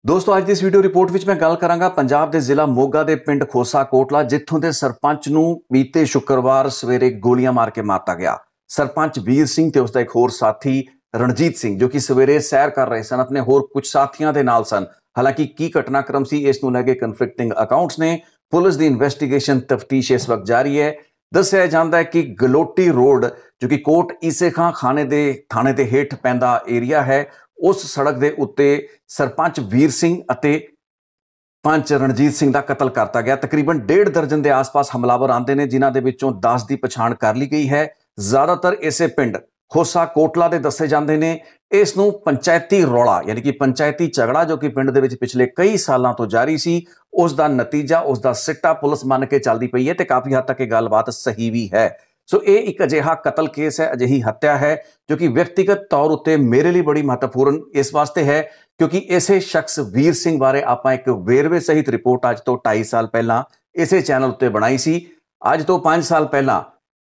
दोस्तों ਅੱਜ ਦੀ ਇਸ ਵੀਡੀਓ ਰਿਪੋਰਟ ਵਿੱਚ ਮੈਂ ਗੱਲ ਕਰਾਂਗਾ ਪੰਜਾਬ ਦੇ ਜ਼ਿਲ੍ਹਾ ਮੋਗਾ ਦੇ ਪਿੰਡ ਖੋਸਾ ਕੋਟਲਾ ਜਿੱਥੋਂ ਦੇ ਸਰਪੰਚ ਨੂੰ ਬੀਤੇ ਸ਼ੁੱਕਰਵਾਰ ਸਵੇਰੇ ਗੋਲੀਆਂ ਮਾਰ ਕੇ ਮਾਰਤਾ ਗਿਆ। ਸਰਪੰਚ ਵੀਰ ਸਿੰਘ ਤੇ ਉਸ ਦਾ ਇੱਕ ਹੋਰ ਸਾਥੀ ਰਣਜੀਤ ਸਿੰਘ ਜੋ ਕਿ ਸਵੇਰੇ ਸੈਰ ਕਰ ਰਹੇ ਸਨ ਆਪਣੇ ਹੋਰ ਕੁਝ ਸਾਥੀਆਂ ਦੇ ਨਾਲ ਸਨ। ਹਾਲਾਂਕਿ ਕੀ ਘਟਨਾਕ੍ਰਮ ਸੀ ਇਸ ਨੂੰ ਲੈ ਕੇ ਕਨਫਲਿਕਟਿੰਗ ਅਕਾਊਂਟਸ ਨੇ। ਪੁਲਿਸ ਦੀ ਇਨਵੈਸਟੀਗੇਸ਼ਨ ਤਫਤੀਸ਼ ਇਸ ਵਕਤ ਜਾਰੀ ਹੈ। ਦੱਸਿਆ ਜਾਂਦਾ ਹੈ ਕਿ ਗਲੋਟੀ ਰੋਡ ਜੋ ਕਿ ਕੋਟ ਈਸੇ ਖਾਂ ਖਾਨੇ ਦੇ ਥਾਣੇ ਦੇ ਹੇਠ ਪੈਂਦਾ ਏਰੀਆ ਹੈ उस सड़क के उत्ते सरपंच वीर सिंह अते पंच रणजीत सिंह का कतल करता गया। तकरीबन 1.5 दर्जन के आस पास हमलावर आते हैं जिन्हों के विचों 10 की पछाण कर ली गई है। ज़्यादातर इसे पिंड खोसा कोटला के दसे जाते हैं। इसनूं पंचायती रौला यानी कि पंचायती झगड़ा जो कि पिंड दे विच पिछले कई सालों तो जारी सी उसका नतीजा उसका सिट्टा पुलिस मन के चलती पई है तो काफ़ी हद तक ये गलबात सही भी है। सो ये एक अजिहा कतल केस है, अजिही हत्या है जो कि व्यक्तिगत तौर उत्ते मेरे लिए बड़ी महत्वपूर्ण इस वास्ते है क्योंकि इसे शख्स वीर सिंह बारे आपां एक वेरवे सहित रिपोर्ट अज तो 2.5 साल पहला इसे चैनल उत्ते बनाई सी। अज तो 5 साल पहला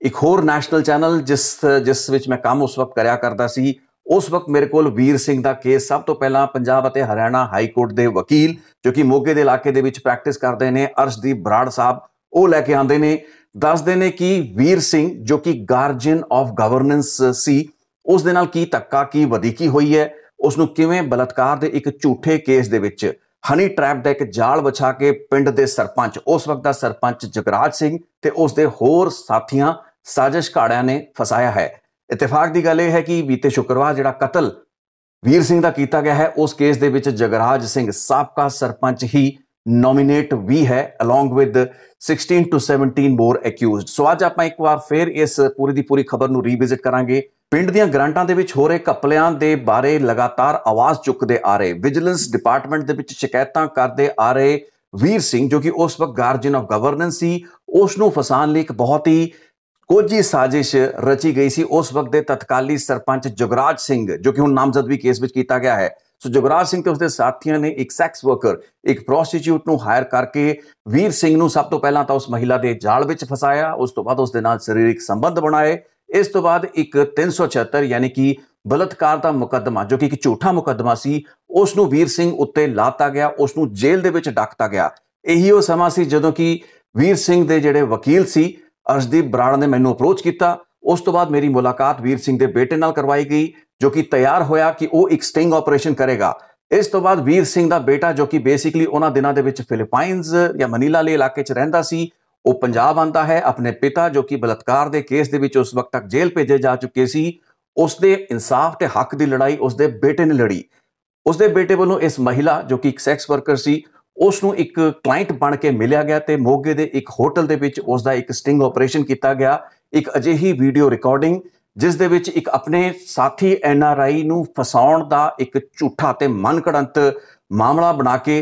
एक होर नैशनल चैनल जिस विच मैं काम उस वक्त करया करदा सी उस वक्त मेरे को वीर सिंह का केस सब तो पहला पंजाब अते हरियाणा हाई कोर्ट के वकील जो कि मोगे के इलाके दे विच प्रैक्टिस करते हैं अर्शदीप बराड़ साहब वो लैके आते हैं। दसते हैं कि वीर सिंह जो कि गार्जियन ऑफ गवर्नेंस सी उस दे नाल की धक्का की वधीकी हुई है उसनूं किवें बलात्कार दे एक झूठे केस दे विच हनी ट्रैप दा एक जाल विछा के पिंड दे सरपंच उस वक्त दा सरपंच जगराज सिंह ते उस दे होर साथियां साजिश घाड़ियां ने फसाया है। इत्तेफाक की गल यह है कि बीते शुक्रवार जिहड़ा कतल वीर सिंह का किया गया है उस केस दे विच जगराज सिंह साबका सरपंच ही नॉमिनेट भी है along with 16 to 17 more accused. So अज आप एक बार फिर इस पूरी की पूरी खबर ਨੂੰ ਰੀਵਿਜ਼ਿਟ ਕਰਾਂਗੇ। ਪਿੰਡ ਦੀਆਂ ਗ੍ਰਾਂਟਾਂ ਦੇ ਵਿੱਚ ਹੋ ਰਹੇ ਘਪਲਿਆਂ ਦੇ ਬਾਰੇ ਲਗਾਤਾਰ ਆਵਾਜ਼ ਚੁੱਕਦੇ ਆ ਰਹੇ ਵਿਜੀਲੈਂਸ ਡਿਪਾਰਟਮੈਂਟ ਦੇ ਵਿੱਚ ਸ਼ਿਕਾਇਤਾਂ ਕਰਦੇ ਆ ਰਹੇ ਵੀਰ ਸਿੰਘ ਜੋ ਕਿ ਉਸ ਵਕਤ ਗਾਰਜੀਅਨ ਆਫ ਗਵਰਨੈਂਸ ਸੀ ਉਸ ਨੂੰ ਫਸਾਉਣ ਲਈ ਇੱਕ ਬਹੁਤ ਹੀ ਕੋਝੀ ਸਾਜ਼ਿਸ਼ ਰਚੀ ਗਈ ਸੀ। ਉਸ ਵਕਤ ਦੇ ਤਤਕਾਲੀ ਸਰਪੰਚ ਜਗਰਾਜ ਸਿੰਘ ਜੋ ਕਿ ਹੁਣ ਨਾਮਜ਼ਦ ਵੀ ਕੇਸ ਵਿੱਚ ਕੀਤਾ ਗਿਆ ਹੈ। सो जगराज सिंह ते उसके साथियों ने एक सैक्स वर्कर एक प्रोस्टिट्यूट नूं हायर करके वीर सिंह नूं सब तो पहला तो उस महिला के जाल विच फसाया उस तो बाद उस दे नाल शरीरिक संबंध बनाए। इस तो बाद एक 376 यानी कि बलात्कार का मुकदमा जो कि एक झूठा मुकदमा सी उसनूं वीर सिंह उत्ते लाता गया उसनूं जेल दे विच डकता गया। यही वो समा सी जदों कि वीर सिंह दे जिहड़े वकील सी अर्शदीप बराड़ ने मैनूं अप्रोच किया। उस तो बाद मेरी मुलाकात वीर सिंह के बेटे नाल करवाई गई जो कि तैयार होया कि वो एक स्टिंग ऑपरेशन करेगा। इस तो बाद वीर सिंह का बेटा जो कि बेसिकली उन्होंने दिनों के विच फिलिपाइनस या मनीला वाले इलाके च रहिंदा सी वो पंजाब आंदा है। अपने पिता जो कि बलात्कार के केस दे विच उस वक्त तक जेल भेजे जा चुके सी उसके इंसाफ ते हक की लड़ाई उसके बेटे ने लड़ी। उसके बेटे वालों इस महिला जो कि एक सैक्स वर्कर सी उसनूं एक क्लाइंट बन के मिलिया गया तो मोगे के एक होटल के विच उसका एक स्टिंग ऑपरेशन किया गया। एक अजिही वीडियो रिकॉर्डिंग जिस दे विच एक अपने साथी NRI नूं फसाउण दा एक झूठा ते मन घड़ंत मामला बना के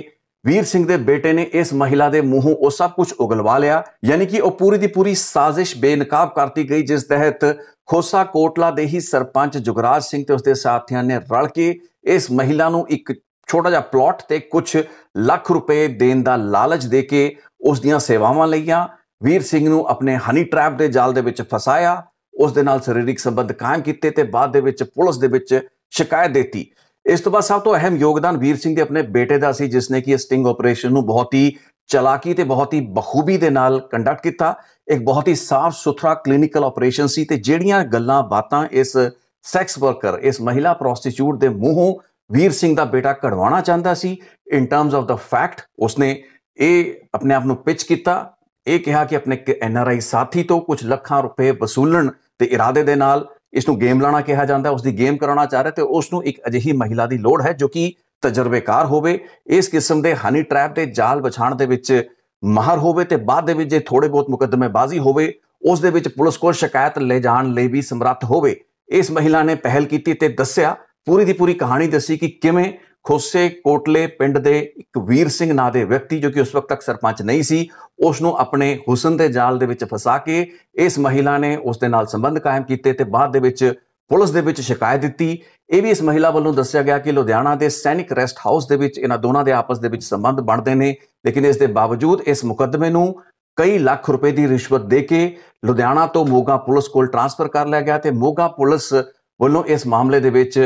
वीर सिंह दे बेटे ने इस महिला दे मूहों वो सब कुछ उगलवा लिया। यानी कि वो पूरी दी पूरी साजिश बेनकाब करती गई जिस तहत खोसा कोटला दे ही सरपंच जुगराज सिंह ते उसके साथियों ने रल के इस महिला नूं एक छोटा जिहा प्लॉट ते कुछ लाख रुपए देण दा लालच दे के उस दियां सेवावां लईआं। वीर सिंह नूं अपने हनी ट्रैप दे जाल दे विच फसाया उस दे नाल शरीरिक संबंध कायम किए ते बाद दे विच पुलिस दे विच शिकायत देती। इस तो बाद सब तो अहम योगदान वीर सिंह के अपने बेटे का सी जिसने कि स्टिंग ऑपरेशन नूं बहुत ही चलाकी ते बहुत ही बखूबी दे नाल कंडक्ट किया। एक बहुत ही साफ सुथरा क्लीनिकल ऑपरेशन सी ते जिहड़ियां गल्लां बातां इस सैक्स वर्कर इस महिला प्रोस्टिट्यूट दे मूहों वीर सिंह का बेटा कढ़वाना चाहता सी in terms of the fact उसने ये अपने आप नूं पिच किया। यह कहा कि अपने NRI साथी तो कुछ लखां रुपए वसूलन के इरादे दे नाल इसनूं गेम लाना कहा जाता है उसकी गेम कराना चाह रहे तो उसनूं एक अजिही महिला की लोड़ है जो कि तजर्बेकार होवे इस किस्म के हनी ट्रैप के जाल विछाण दे विच माहर होवे ते बाद दे विच जे थोड़े बहुत मुकदमेबाजी होवे उस दे विच पुलिस को शिकायत ले जाण लई भी समर्थ होवे। इस महिला ने पहल की ते दस्सिया पूरी दी पूरी कहानी दसी कि किवें खोसे कोटले पिंड दे एक वीर सिंह नां दे व्यक्ति जो कि उस वक्त तक सरपंच नहीं सी उसनूं अपने हुसन दे जाल दे विच फसा के इस महिला ने उस दे नाल संबंध कायम कीते ते बाद दे विच पुलिस दे विच शिकायत दित्ती। यह भी इस महिला वालों दस्सिया गया कि लुधियाना के सैनिक रेस्ट हाउस दे विच इन्हां दोनां दे आपस दे विच संबंध बनते हैं लेकिन इस दे बावजूद इस मुकदमे नूं कई लाख रुपए की रिश्वत दे के लुधियाना तो मोगा पुलिस कोल ट्रांसफर कर लिया गया तो मोगा पुलिस वालों इस मामले दे विच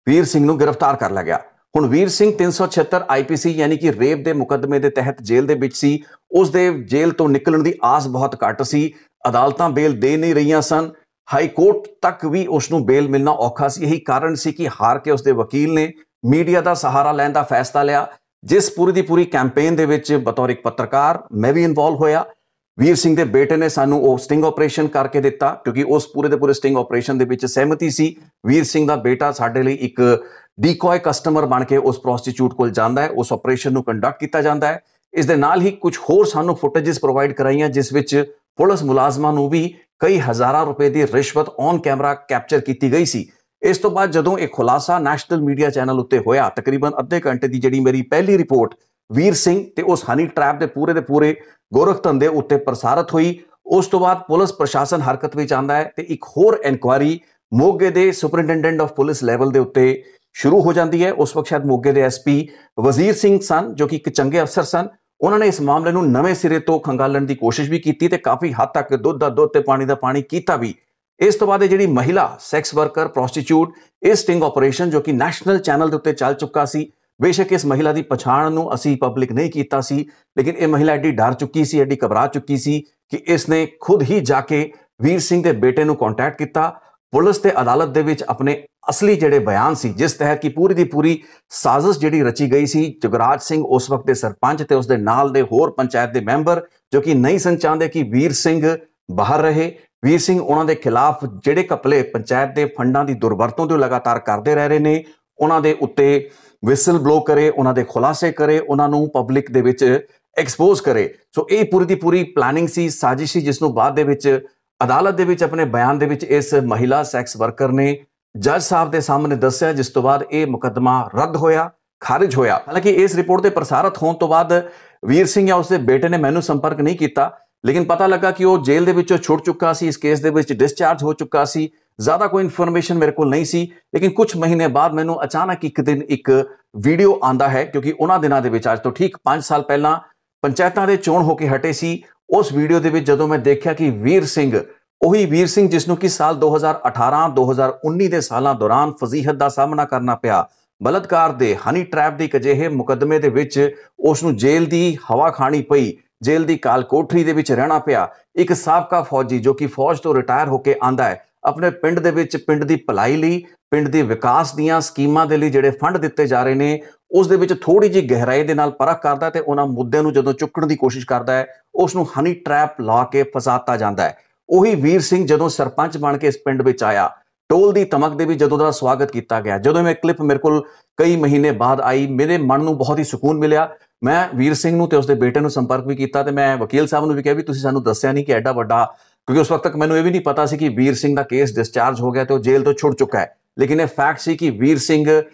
वीर सिंह नूं गिरफ्तार कर लिया गया। ਹੁਣ ਵੀਰ ਸਿੰਘ 376 ਆਈਪੀਸੀ ਯਾਨੀ ਕਿ ਰੇਪ ਦੇ ਮੁਕੱਦਮੇ ਦੇ ਤਹਿਤ ਜੇਲ੍ਹ ਦੇ ਵਿੱਚ ਸੀ। ਉਸ ਦੇ ਜੇਲ੍ਹ ਤੋਂ ਨਿਕਲਣ ਦੀ ਆਸ ਬਹੁਤ ਘੱਟ ਸੀ। ਅਦਾਲਤਾਂ ਬੇਲ ਦੇ ਨਹੀਂ ਰਹੀਆਂ ਸਨ। ਹਾਈ ਕੋਰਟ ਤੱਕ ਵੀ ਉਸ ਨੂੰ ਬੇਲ ਮਿਲਣਾ ਔਖਾ ਸੀ। ਇਹੀ ਕਾਰਨ ਸੀ ਕਿ ਹਾਰ ਕੇ ਉਸਦੇ ਵਕੀਲ ਨੇ ਮੀਡੀਆ ਦਾ ਸਹਾਰਾ ਲੈਣ ਦਾ ਫੈਸਲਾ ਲਿਆ, ਜਿਸ ਪੂਰੀ ਦੀ ਪੂਰੀ ਕੈਂਪੇਨ ਦੇ ਵਿੱਚ ਬਤੌਰ ਇੱਕ ਪੱਤਰਕਾਰ ਮੈਂ ਵੀ ਇਨਵੋਲਵ ਹੋਇਆ। ਵੀਰ ਸਿੰਘ ਦੇ ਬੇਟੇ ਨੇ ਸਾਨੂੰ ਉਹ ਸਟਿੰਗ ਆਪਰੇਸ਼ਨ ਕਰਕੇ ਦਿੱਤਾ, ਕਿਉਂਕਿ ਉਸ ਪੂਰੇ ਦੇ ਪੂਰੇ ਸਟਿੰਗ ਆਪਰੇਸ਼ਨ ਦੇ ਵਿੱਚ ਸਹਿਮਤੀ ਸੀ। ਵੀਰ ਸਿੰਘ ਦਾ ਬੇਟਾ ਸਾਡੇ ਲਈ ਇੱਕ ਡੀਕੋਏ ਕਸਟਮਰ ਬਣ ਕੇ ਉਸ ਪ੍ਰੋਸਟੀਚਿਊਟ ਕੋਲ ਜਾਂਦਾ ਹੈ, ਉਸ ਆਪਰੇਸ਼ਨ ਨੂੰ ਕੰਡਕਟ ਕੀਤਾ ਜਾਂਦਾ ਹੈ। ਇਸ ਦੇ ਨਾਲ ਹੀ ਕੁਝ ਹੋਰ ਸਾਨੂੰ ਫੁਟੇजेस ਪ੍ਰੋਵਾਈਡ ਕਰਾਈਆਂ, ਜਿਸ ਵਿੱਚ ਪੁਲਿਸ ਮੁਲਾਜ਼ਮਾਂ ਨੂੰ ਵੀ ਕਈ ਹਜ਼ਾਰਾਂ ਰੁਪਏ ਦੀ ਰਿਸ਼ਵਤ ਔਨ ਕੈਮਰਾ ਕੈਪਚਰ ਕੀਤੀ ਗਈ ਸੀ। ਇਸ ਤੋਂ ਬਾਅਦ ਜਦੋਂ ਇਹ ਖੁਲਾਸਾ ਨੈਸ਼ਨਲ ਮੀਡੀਆ ਚੈਨਲ ਉੱਤੇ ਹੋਇਆ, ਤਕਰੀਬਨ ਅੱਧੇ ਘੰਟੇ ਦੀ ਜਿਹੜੀ ਮੇਰੀ ਪਹਿਲੀ ਰਿਪੋਰਟ ਵੀਰ ਸਿੰਘ ਤੇ ਉਸ ਹਨੀ ਟ੍ਰੈਪ ਦੇ ਪੂਰੇ ਗੋਰਖ ਧੰਦੇ ਉੱਤੇ ਪ੍ਰਸਾਰਿਤ ਹੋਈ, ਉਸ ਤੋਂ ਬਾਅਦ ਪੁਲਿਸ ਪ੍ਰਸ਼ਾਸਨ ਹਰਕਤ ਵਿੱਚ ਆਂਦਾ ਹੈ ਤੇ ਇੱਕ ਹੋਰ ਇਨਕੁਆਇਰੀ ਮੋਗੇ ਦੇ ਸੁਪਰਿੰਟੈਂਡੈਂਟ ਆਫ ਪੁਲਿਸ ਲੈਵਲ ਦੇ ਉੱਤੇ ਸ਼ੁਰੂ ਹੋ ਜਾਂਦੀ ਹੈ। ਉਸ ਵਕਤ ਸ਼ਾਇਦ ਮੋਗੇ ਦੇ ਐਸਪੀ ਵਜ਼ੀਰ ਸਿੰਘ ਸਨ, ਜੋ ਕਿ ਇੱਕ ਚੰਗੇ ਅਫਸਰ ਸਨ। ਉਹਨਾਂ ਨੇ ਇਸ ਮਾਮਲੇ ਨੂੰ ਨਵੇਂ ਸਿਰੇ ਤੋਂ ਖੰਗਾਲਣ ਦੀ ਕੋਸ਼ਿਸ਼ ਵੀ ਕੀਤੀ ਤੇ ਕਾਫੀ ਹੱਦ ਤੱਕ ਦੁੱਧ ਦਾ ਦੁੱਧ ਤੇ ਪਾਣੀ ਦਾ ਪਾਣੀ ਕੀਤਾ ਵੀ। ਇਸ ਤੋਂ ਬਾਅਦ ਇਹ ਜਿਹੜੀ ਮਹਿਲਾ ਸੈਕਸ ਵਰਕਰ ਪ੍ਰੋਸਟੀਚਿਊਟ, ਇਹ ਸਟਿੰਗ ਆਪਰੇਸ਼ਨ ਜੋ ਕਿ ਨੈਸ਼ਨਲ ਚੈਨਲ ਦੇ ਉੱਤੇ ਚੱਲ ਚੁੱਕਾ ਸੀ। ਬੇਸ਼ੱਕ ਇਸ ਮਹਿਲਾ ਦੀ ਪਛਾਣ ਨੂੰ ਅਸੀਂ ਪਬਲਿਕ ਨਹੀਂ ਕੀਤਾ ਸੀ, ਲੇਕਿਨ ਇਹ ਮਹਿਲਾ ਐਡੀ ਡਰ ਚੁੱਕੀ ਸੀ, ਐਡੀ ਘਬਰਾ ਚੁੱਕੀ ਸੀ ਕਿ ਇਸ ਨੇ ਖੁਦ ਹੀ ਜਾ ਕੇ ਵੀਰ ਸਿੰਘ ਦੇ ਬੇਟੇ ਨੂੰ ਕੰਟੈਕਟ ਕੀਤਾ। ਪੁਲਿਸ ਤੇ ਅਦਾਲਤ ਦੇ ਵਿੱਚ ਆਪਣੇ ਅਸਲੀ ਜਿਹੜੇ ਬਿਆਨ ਸੀ, ਜਿਸ ਤਹਿਤ ਕਿ ਪੂਰੀ ਦੀ ਪੂਰੀ ਸਾਜ਼ਿਸ਼ ਜਿਹੜੀ ਰਚੀ ਗਈ ਸੀ, ਜਗਰਾਜ ਸਿੰਘ ਉਸ ਵਕਤ ਦੇ ਸਰਪੰਚ ਤੇ ਉਸ ਦੇ ਨਾਲ ਦੇ ਹੋਰ ਪੰਚਾਇਤ ਦੇ ਮੈਂਬਰ ਜੋ ਕਿ ਨਹੀਂ ਸਨ ਚਾਹੁੰਦੇ ਕਿ ਵੀਰ ਸਿੰਘ ਬਾਹਰ ਰਹੇ। ਵੀਰ ਸਿੰਘ ਉਹਨਾਂ ਦੇ ਖਿਲਾਫ ਜਿਹੜੇ ਘਪਲੇ ਪੰਚਾਇਤ ਦੇ ਫੰਡਾਂ ਦੀ ਦੁਰਵਰਤੋਂ ਤੋਂ ਲਗਾਤਾਰ ਕਰਦੇ ਰਹਿ ਰਹੇ ਨੇ, ਉਹਨਾਂ ਦੇ ਉੱਤੇ ਵਿਸਲ ਬਲੋ ਕਰੇ, ਉਹਨਾਂ ਦੇ ਖੁਲਾਸੇ ਕਰੇ, ਉਹਨਾਂ ਨੂੰ ਪਬਲਿਕ ਦੇ ਵਿੱਚ ਐਕਸਪੋਜ਼ ਕਰੇ। ਸੋ ਇਹ ਪੂਰੀ ਦੀ ਪੂਰੀ ਪਲਾਨਿੰਗ ਸੀ, ਸਾਜ਼ਿਸ਼ ਸੀ, ਜਿਸ ਨੂੰ ਬਾਅਦ ਦੇ ਵਿੱਚ ਅਦਾਲਤ ਦੇ ਵਿੱਚ ਆਪਣੇ ਬਿਆਨ ਦੇ ਵਿੱਚ ਇਸ ਮਹਿਲਾ ਸੈਕਸ ਵਰਕਰ ਨੇ ਜੱਜ ਸਾਹਿਬ ਦੇ ਸਾਹਮਣੇ ਦੱਸਿਆ, ਜਿਸ ਤੋਂ ਬਾਅਦ ਇਹ ਮੁਕੱਦਮਾ ਰੱਦ ਹੋਇਆ, ਖਾਰਿਜ ਹੋਇਆ। ਹਾਲਾਂਕਿ ਇਸ ਰਿਪੋਰਟ ਦੇ ਪ੍ਰਸਾਰਿਤ ਹੋਣ ਤੋਂ ਬਾਅਦ ਵੀਰ ਸਿੰਘ ਜਾਂ ਉਸਦੇ ਬੇਟੇ ਨੇ ਮੈਨੂੰ ਸੰਪਰਕ ਨਹੀਂ ਕੀਤਾ, ਲੇਕਿਨ ਪਤਾ ਲੱਗਾ ਕਿ ਉਹ ਜੇਲ੍ਹ ਦੇ ਵਿੱਚੋਂ ਛੁੱਟ ਚੁੱਕਾ ਸੀ, ਇਸ ਕੇਸ ਦੇ ਵਿੱਚ ਡਿਸਚਾਰਜ ਹੋ ਚੁੱਕਾ ਸੀ। ਜ਼ਿਆਦਾ ਕੋਈ ਇਨਫੋਰਮੇਸ਼ਨ ਮੇਰੇ ਕੋਲ ਨਹੀਂ ਸੀ, ਲੇਕਿਨ ਕੁਝ ਮਹੀਨੇ ਬਾਅਦ ਮੈਨੂੰ ਅਚਾਨਕ ਇੱਕ ਦਿਨ ਇੱਕ ਵੀਡੀਓ ਆਂਦਾ ਹੈ, ਕਿਉਂਕਿ ਉਹਨਾਂ ਦਿਨਾਂ ਦੇ ਵਿੱਚ ਅੱਜ ਤੋਂ ਠੀਕ 5 ਸਾਲ ਪਹਿਲਾਂ ਪੰਚਾਇਤਾਂ ਦੇ ਚੋਣ ਹੋ ਕੇ ਹਟੇ ਸੀ। ਉਸ ਵੀਡੀਓ ਦੇ ਵਿੱਚ ਜਦੋਂ ਮੈਂ ਦੇਖਿਆ ਕਿ ਵੀਰ ਸਿੰਘ, ਉਹੀ ਵੀਰ ਸਿੰਘ ਜਿਸ ਨੂੰ ਕਿ ਸਾਲ 2018-2019 ਦੇ ਸਾਲਾਂ ਦੌਰਾਨ ਫਜ਼ੀਹਤ ਦਾ ਸਾਹਮਣਾ ਕਰਨਾ ਪਿਆ, ਬਲਾਤਕਾਰ ਦੇ, ਹਨੀ ਟ੍ਰੈਪ ਦੇ ਇੱਕ ਅਜਿਹੇ ਮੁਕੱਦਮੇ ਦੇ ਵਿੱਚ ਉਸ ਨੂੰ ਜੇਲ੍ਹ ਦੀ ਹਵਾ ਖਾਣੀ ਪਈ, ਜੇਲ੍ਹ ਦੀ ਕਾਲ ਕੋਠਰੀ ਦੇ ਵਿੱਚ ਰਹਿਣਾ ਪਿਆ। ਇੱਕ ਸਾਬਕਾ ਫੌਜੀ ਜੋ ਕਿ ਫੌਜ ਤੋਂ ਰਿਟਾਇਰ ਹੋ ਕੇ ਆਂਦਾ ਹੈ, ਆਪਣੇ ਪਿੰਡ ਦੇ ਵਿੱਚ ਪਿੰਡ ਦੀ ਭਲਾਈ ਲਈ, ਪਿੰਡ ਦੇ ਵਿਕਾਸ ਦੀਆਂ ਸਕੀਮਾਂ ਦੇ ਲਈ ਜਿਹੜੇ ਫੰਡ ਦਿੱਤੇ ਜਾ ਰਹੇ ਨੇ, ਉਸ ਦੇ ਵਿੱਚ ਥੋੜੀ ਜਿਹੀ ਗਹਿਰਾਈ ਦੇ ਨਾਲ ਪਰਖ ਕਰਦਾ ਤੇ ਉਹਨਾਂ ਮੁੱਦਿਆਂ ਨੂੰ ਜਦੋਂ ਚੁੱਕਣ ਦੀ ਕੋਸ਼ਿਸ਼ ਕਰਦਾ ਹੈ, ਉਸ ਨੂੰ ਹਨੀ ਟ੍ਰੈਪ ਲਾ ਕੇ ਫਸਾਤਾ ਜਾਂਦਾ ਹੈ। ਉਹੀ ਵੀਰ ਸਿੰਘ ਜਦੋਂ ਸਰਪੰਚ ਬਣ ਕੇ ਇਸ ਪਿੰਡ ਵਿੱਚ ਆਇਆ, ਟੋਲ ਦੀ ਧਮਕ ਦੇ ਵੀ ਜਦੋਂ ਦਾ ਸਵਾਗਤ ਕੀਤਾ ਗਿਆ। ਜਦੋਂ ਮੈਂ ਕਲਿੱਪ ਮੇਰੇ ਕੋਲ ਕਈ ਮਹੀਨੇ ਬਾਅਦ ਆਈ, ਮੇਰੇ ਮਨ ਨੂੰ ਬਹੁਤ ਹੀ ਸਕੂਨ ਮਿਲਿਆ। ਮੈਂ ਵੀਰ ਸਿੰਘ ਨੂੰ ਤੇ ਉਸਦੇ ਬੇਟੇ ਨੂੰ ਸੰਪਰਕ ਵੀ ਕੀਤਾ ਤੇ ਮੈਂ ਵਕੀਲ ਸਾਹਿਬ ਨੂੰ ਵੀ ਕਿਹਾ ਵੀ ਤੁਸੀਂ ਸਾਨੂੰ ਦੱਸਿਆ ਨਹੀਂ ਕਿ ਐਡਾ ਵੱਡਾ, ਕਿਉਂਕਿ ਉਸ ਵਕਤ ਤੱਕ ਮੈਨੂੰ ਇਹ ਵੀ ਨਹੀਂ ਪਤਾ ਸੀ ਕਿ ਵੀਰ ਸਿੰਘ ਦਾ ਕੇਸ ਡਿਸਚਾਰਜ ਹੋ ਗਿਆ ਤੇ ਉਹ ਜੇਲ੍ਹ ਤੋਂ ਛੁੱਟ ਚੁੱਕਾ ਹੈ। ਲੇਕਿਨ ਇਹ ਫੈਕਟ ਸੀ ਕਿ ਵੀਰ ਸਿੰਘ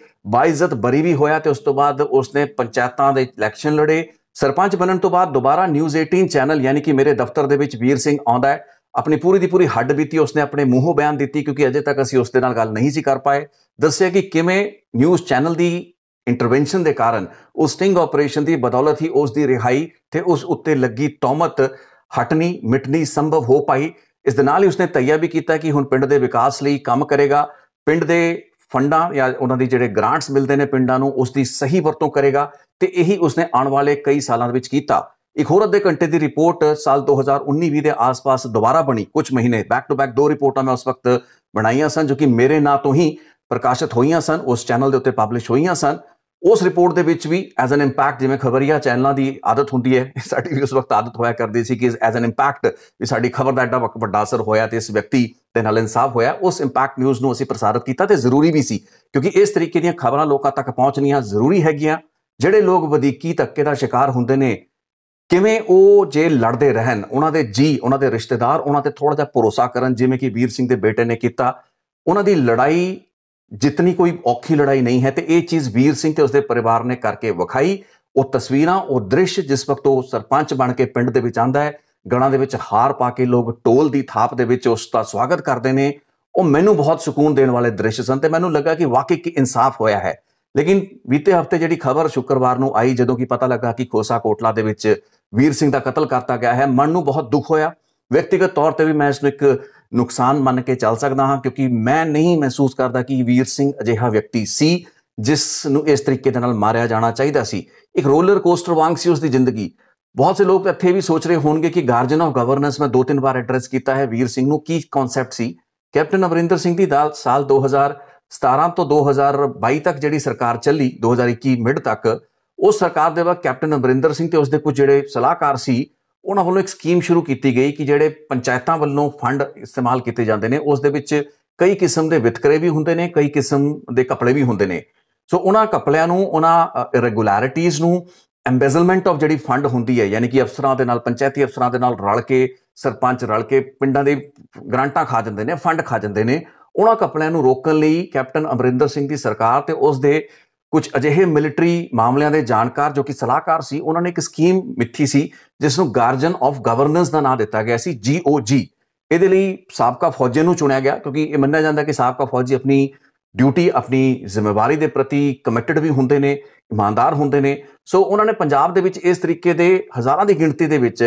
ਬਾਇਜ਼ਤ ਬਰੀ ਵੀ ਹੋਇਆ ਤੇ ਉਸ ਤੋਂ ਬਾਅਦ ਉਸਨੇ ਪੰਚਾਇਤਾਂ ਦੇ ਇਲੈਕਸ਼ਨ ਲੜੇ। ਸਰਪੰਚ ਬਣਨ ਤੋਂ ਬਾਅਦ ਦੁਬਾਰਾ ਨਿਊਜ਼ 18 ਚੈਨਲ ਯਾਨੀ ਕਿ ਮੇਰੇ ਦਫ਼ਤਰ ਦੇ ਵਿੱਚ ਵੀਰ ਸਿੰਘ ਆਉਂਦਾ ਹੈ। ਆਪਣੀ ਪੂਰੀ ਦੀ ਪੂਰੀ ਹੱਡ ਬੀਤੀ ਉਸਨੇ ਆਪਣੇ ਮੂੰਹੋਂ ਬਿਆਨ ਦਿੱਤੀ, ਕਿਉਂਕਿ ਅਜੇ ਤੱਕ ਅਸੀਂ ਉਸ ਦੇ ਨਾਲ ਗੱਲ ਨਹੀਂ ਸੀ ਕਰ ਪਾਏ। ਦੱਸਿਆ ਕਿ ਕਿਵੇਂ ਨਿਊਜ਼ ਚੈਨਲ ਦੀ ਇੰਟਰਵੈਂਸ਼ਨ ਦੇ ਕਾਰਨ ਉਸ ਸਟਿੰਗ ਆਪਰੇਸ਼ਨ ਦੀ ਬਦੌਲਤ ਹੀ ਉਸ ਦੀ ਰਿਹਾਈ ਤੇ ਉਸ ਉੱਤੇ ਲੱਗੀ ਤੌਮਤ ਹਟਣੀ ਮਿਟਣੀ ਸੰਭਵ ਹੋ ਪਾਈ। ਇਸ ਦੇ ਨਾਲ ਹੀ ਉਸਨੇ ਤਈਆ ਵੀ ਕੀਤਾ ਕਿ ਹੁਣ ਪਿੰਡ ਦੇ ਵਿਕਾਸ ਲਈ ਕੰਮ ਕਰੇਗਾ, ਪਿੰਡ ਦੇ ਫੰਡਾਂ ਜਾਂ ਉਹਨਾਂ ਦੀ ਜਿਹੜੇ ਗ੍ਰਾਂਟਸ ਮਿਲਦੇ ਨੇ ਪਿੰਡਾਂ ਨੂੰ, ਉਸ ਦੀ ਸਹੀ ਵਰਤੋਂ ਕਰੇਗਾ ਤੇ ਇਹੀ ਉਸਨੇ ਆਉਣ ਵਾਲੇ ਕਈ ਸਾਲਾਂ ਦੇ ਵਿੱਚ ਕੀਤਾ। ਇੱਕ ਹੋਰ ਅੱਧੇ ਘੰਟੇ ਦੀ ਰਿਪੋਰਟ ਸਾਲ 2019-20 ਦੇ ਆਸ-ਪਾਸ ਦੁਬਾਰਾ ਬਣੀ। ਕੁਝ ਮਹੀਨੇ ਬੈਕ ਟੂ ਬੈਕ 2 ਰਿਪੋਰਟਾਂ ਮੈਂ ਉਸ ਵਕਤ ਬਣਾਈਆਂ ਸਨ, ਜੋ ਕਿ ਮੇਰੇ ਨਾਂ ਤੋਂ ਹੀ ਪ੍ਰਕਾਸ਼ਿਤ ਹੋਈਆਂ ਸਨ, ਉਸ ਚੈਨਲ ਦੇ ਉੱਤੇ ਪਬਲਿਸ਼ ਹੋਈਆਂ ਸਨ। ਉਸ ਰਿਪੋਰਟ ਦੇ ਵਿੱਚ ਵੀ ਐਜ਼ ਐਨ ਇੰਪੈਕਟ, ਜਿਵੇਂ ਖਬਰੀਆ ਚੈਨਲਾਂ ਦੀ ਆਦਤ ਹੁੰਦੀ ਹੈ, ਸਾਡੀ ਵੀ ਉਸ ਵਕਤ ਆਦਤ ਹੋਇਆ ਕਰਦੀ ਸੀ ਕਿ ਐਜ਼ ਐਨ ਇੰਪੈਕਟ ਵੀ ਸਾਡੀ ਖਬਰ ਦਾ ਐਡਾ ਵੱਡਾ ਅਸਰ ਹੋਇਆ ਤੇ ਇਸ ਵਿਅਕਤੀ ਦੇ ਨਾਲ ਇਨਸਾਫ ਹੋਇਆ। ਉਸ ਇੰਪੈਕਟ ਨਿਊਜ਼ ਨੂੰ ਅਸੀਂ ਪ੍ਰਸਾਰਿਤ ਕੀਤਾ ਤੇ ਜ਼ਰੂਰੀ ਵੀ ਸੀ, ਕਿਉਂਕਿ ਇਸ ਤਰੀਕੇ ਦੀਆਂ ਖਬਰਾਂ ਲੋਕਾਂ ਤੱਕ ਪਹੁੰਚਣੀਆਂ ਜ਼ਰੂਰੀ ਹੈਗੀਆਂ। ਜਿਹੜੇ ਲੋਕ ਵਧੀਕੀ ਧੱਕੇ ਦਾ ਸ਼ਿਕਾਰ ਹੁੰਦੇ ਨੇ, ਕਿਵੇਂ ਉਹ ਜੇ ਲੜਦੇ ਰਹਿਣ, ਉਹਨਾਂ ਦੇ ਜੀ, ਉਹਨਾਂ ਦੇ ਰਿਸ਼ਤੇਦਾਰ ਉਹਨਾਂ ਤੇ ਥੋੜਾ ਜਿਹਾ ਭਰੋਸਾ ਕਰਨ, ਜਿਵੇਂ ਕਿ ਵੀਰ ਸਿੰਘ ਦੇ ਬੇਟੇ ਨੇ ਕੀਤਾ। ਉਹਨਾਂ ਦੀ ਲੜਾਈ ਜਿਤਨੀ ਕੋਈ ਔਖੀ ਲੜਾਈ ਨਹੀਂ ਹੈ ਤੇ ਇਹ ਚੀਜ਼ ਵੀਰ ਸਿੰਘ ਤੇ ਉਸਦੇ ਪਰਿਵਾਰ ਨੇ ਕਰਕੇ ਵਿਖਾਈ। ਉਹ ਤਸਵੀਰਾਂ, ਉਹ ਦ੍ਰਿਸ਼, ਜਿਸ ਵਕਤ ਉਹ ਸਰਪੰਚ ਬਣ ਕੇ ਪਿੰਡ ਦੇ ਵਿੱਚ ਆਂਦਾ ਹੈ, ਗਲਾਂ ਦੇ ਵਿੱਚ ਹਾਰ ਪਾ ਕੇ ਲੋਕ ਢੋਲ ਦੀ ਥਾਪ ਦੇ ਵਿੱਚ ਉਸ ਦਾ ਸਵਾਗਤ ਕਰਦੇ ਨੇ, ਉਹ ਮੈਨੂੰ ਬਹੁਤ ਸਕੂਨ ਦੇਣ ਵਾਲੇ ਦ੍ਰਿਸ਼ ਸਨ ਤੇ ਮੈਨੂੰ ਲੱਗਾ ਕਿ ਵਾਕਈ ਕਿ ਇਨਸਾਫ ਹੋਇਆ ਹੈ। ਲੇਕਿਨ ਬੀਤੇ ਹਫ਼ਤੇ ਜਿਹੜੀ ਖਬਰ ਸ਼ੁੱਕਰਵਾਰ ਨੂੰ ਆਈ, ਜਦੋਂ ਕਿ ਪਤਾ ਲੱਗਾ ਕਿ ਖੋਸਾ ਕੋਟਲਾ ਦੇ ਵਿੱਚ ਵੀਰ ਸਿੰਘ ਦਾ ਕਤਲ ਕਰਤਾ ਗਿਆ ਹੈ, ਮਨ ਨੂੰ ਬਹੁਤ ਦੁੱਖ ਹੋਇਆ। ਵਿਅਕਤੀਗਤ ਤੌਰ ਤੇ ਵੀ ਮੈਂ ਇਸ ਨੂੰ ਇੱਕ ਨੁਕਸਾਨ ਮੰਨ ਕੇ ਚੱਲ ਸਕਦਾ ਹਾਂ, ਕਿਉਂਕਿ ਮੈਂ ਨਹੀਂ ਮਹਿਸੂਸ ਕਰਦਾ ਕਿ ਵੀਰ ਸਿੰਘ ਅਜਿਹਾ ਵਿਅਕਤੀ ਸੀ ਜਿਸ ਨੂੰ ਇਸ ਤਰੀਕੇ ਦੇ ਨਾਲ ਮਾਰਿਆ ਜਾਣਾ ਚਾਹੀਦਾ ਸੀ। ਇੱਕ ਰੋਲਰ ਕੋਸਟਰ ਵਾਂਗ ਸੀ ਉਸਦੀ ਜ਼ਿੰਦਗੀ। ਬਹੁਤ ਸੇ ਲੋਕ ਇੱਥੇ ਵੀ ਸੋਚ ਰਹੇ ਹੋਣਗੇ ਕਿ ਗਾਰਜਨ ਆਫ ਗਵਰਨੈਂਸ ਮੈਂ 2-3 ਵਾਰ ਐਡਰੈਸ ਕੀਤਾ ਹੈ ਵੀਰ ਸਿੰਘ ਨੂੰ, ਕੀ ਕਨਸੈਪਟ ਸੀ। ਕੈਪਟਨ ਅਮਰਿੰਦਰ ਸਿੰਘ ਦੀ ਸਾਲ 2017 ਤੋਂ 2022 ਤੱਕ ਜਿਹੜੀ ਸਰਕਾਰ ਚੱਲੀ, 2021 ਮਿਡ ਤੱਕ, ਉਸ ਸਰਕਾਰ ਦੇ ਵਕਤ ਕੈਪਟਨ ਅਮਰਿੰਦਰ ਸਿੰਘ ਤੇ ਉਸਦੇ ਕੁਝ ਜਿਹੜੇ ਸਲਾਹਕਾਰ ਸੀ, ਉਹਨਾਂ ਵੱਲੋਂ ਇੱਕ ਸਕੀਮ ਸ਼ੁਰੂ ਕੀਤੀ ਗਈ ਕਿ ਜਿਹੜੇ ਪੰਚਾਇਤਾਂ ਵੱਲੋਂ ਫੰਡ ਇਸਤੇਮਾਲ ਕੀਤੇ ਜਾਂਦੇ ਨੇ ਉਸ ਦੇ ਵਿੱਚ ਕਈ ਕਿਸਮ ਦੇ ਵਿਤਕਰੇ ਵੀ ਹੁੰਦੇ ਨੇ, ਕਈ ਕਿਸਮ ਦੇ ਘਪਲੇ ਵੀ ਹੁੰਦੇ ਨੇ। ਸੋ ਉਹਨਾਂ ਘਪਲਿਆਂ ਨੂੰ, ਉਹਨਾਂ ਇਰੈਗੂਲੈਰਿਟੀਜ਼ ਨੂੰ, ਐਮਬੈਜ਼ਲਮੈਂਟ ਆਫ ਜਿਹੜੀ ਫੰਡ ਹੁੰਦੀ ਹੈ, ਯਾਨੀ ਕਿ ਅਫਸਰਾਂ ਦੇ ਨਾਲ, ਪੰਚਾਇਤੀ ਅਫਸਰਾਂ ਦੇ ਨਾਲ ਰਲ ਕੇ, ਸਰਪੰਚ ਰਲ ਕੇ ਪਿੰਡਾਂ ਦੇ ਗ੍ਰਾਂਟਾਂ ਖਾ ਜਾਂਦੇ ਨੇ, ਫੰਡ ਖਾ ਜਾਂਦੇ ਨੇ, ਉਹਨਾਂ ਘਪਲਿਆਂ ਨੂੰ ਰੋਕਣ ਲਈ ਕੈਪਟਨ ਅਮਰਿੰਦਰ ਸਿੰਘ ਦੀ ਸਰਕਾਰ ਤੇ ਉਸ ਦੇ ਕੁਝ ਅਜਿਹੇ ਮਿਲਟਰੀ ਮਾਮਲਿਆਂ ਦੇ ਜਾਣਕਾਰ ਜੋ ਕਿ ਸਲਾਹਕਾਰ ਸੀ, ਉਹਨਾਂ ਨੇ ਇੱਕ ਸਕੀਮ ਮਿੱਥੀ ਸੀ ਜਿਸ ਨੂੰ ਗਾਰਜਨ ਆਫ ਗਵਰਨੈਂਸ ਦਾ ਨਾਮ ਦਿੱਤਾ ਗਿਆ ਸੀ, GOG। ਇਹਦੇ ਲਈ ਸਾਬਕਾ ਫੌਜੀਆਂ ਨੂੰ ਚੁਣਿਆ ਗਿਆ ਕਿਉਂਕਿ ਇਹ ਮੰਨਿਆ ਜਾਂਦਾ ਕਿ ਸਾਬਕਾ ਫੌਜੀ ਆਪਣੀ ਡਿਊਟੀ, ਆਪਣੀ ਜ਼ਿੰਮੇਵਾਰੀ ਦੇ ਪ੍ਰਤੀ ਕਮਿਟਡ ਵੀ ਹੁੰਦੇ ਨੇ, ਇਮਾਨਦਾਰ ਹੁੰਦੇ ਨੇ। ਸੋ ਉਹਨਾਂ ਨੇ ਪੰਜਾਬ ਦੇ ਵਿੱਚ ਇਸ ਤਰੀਕੇ ਦੇ ਹਜ਼ਾਰਾਂ ਦੀ ਗਿਣਤੀ ਦੇ ਵਿੱਚ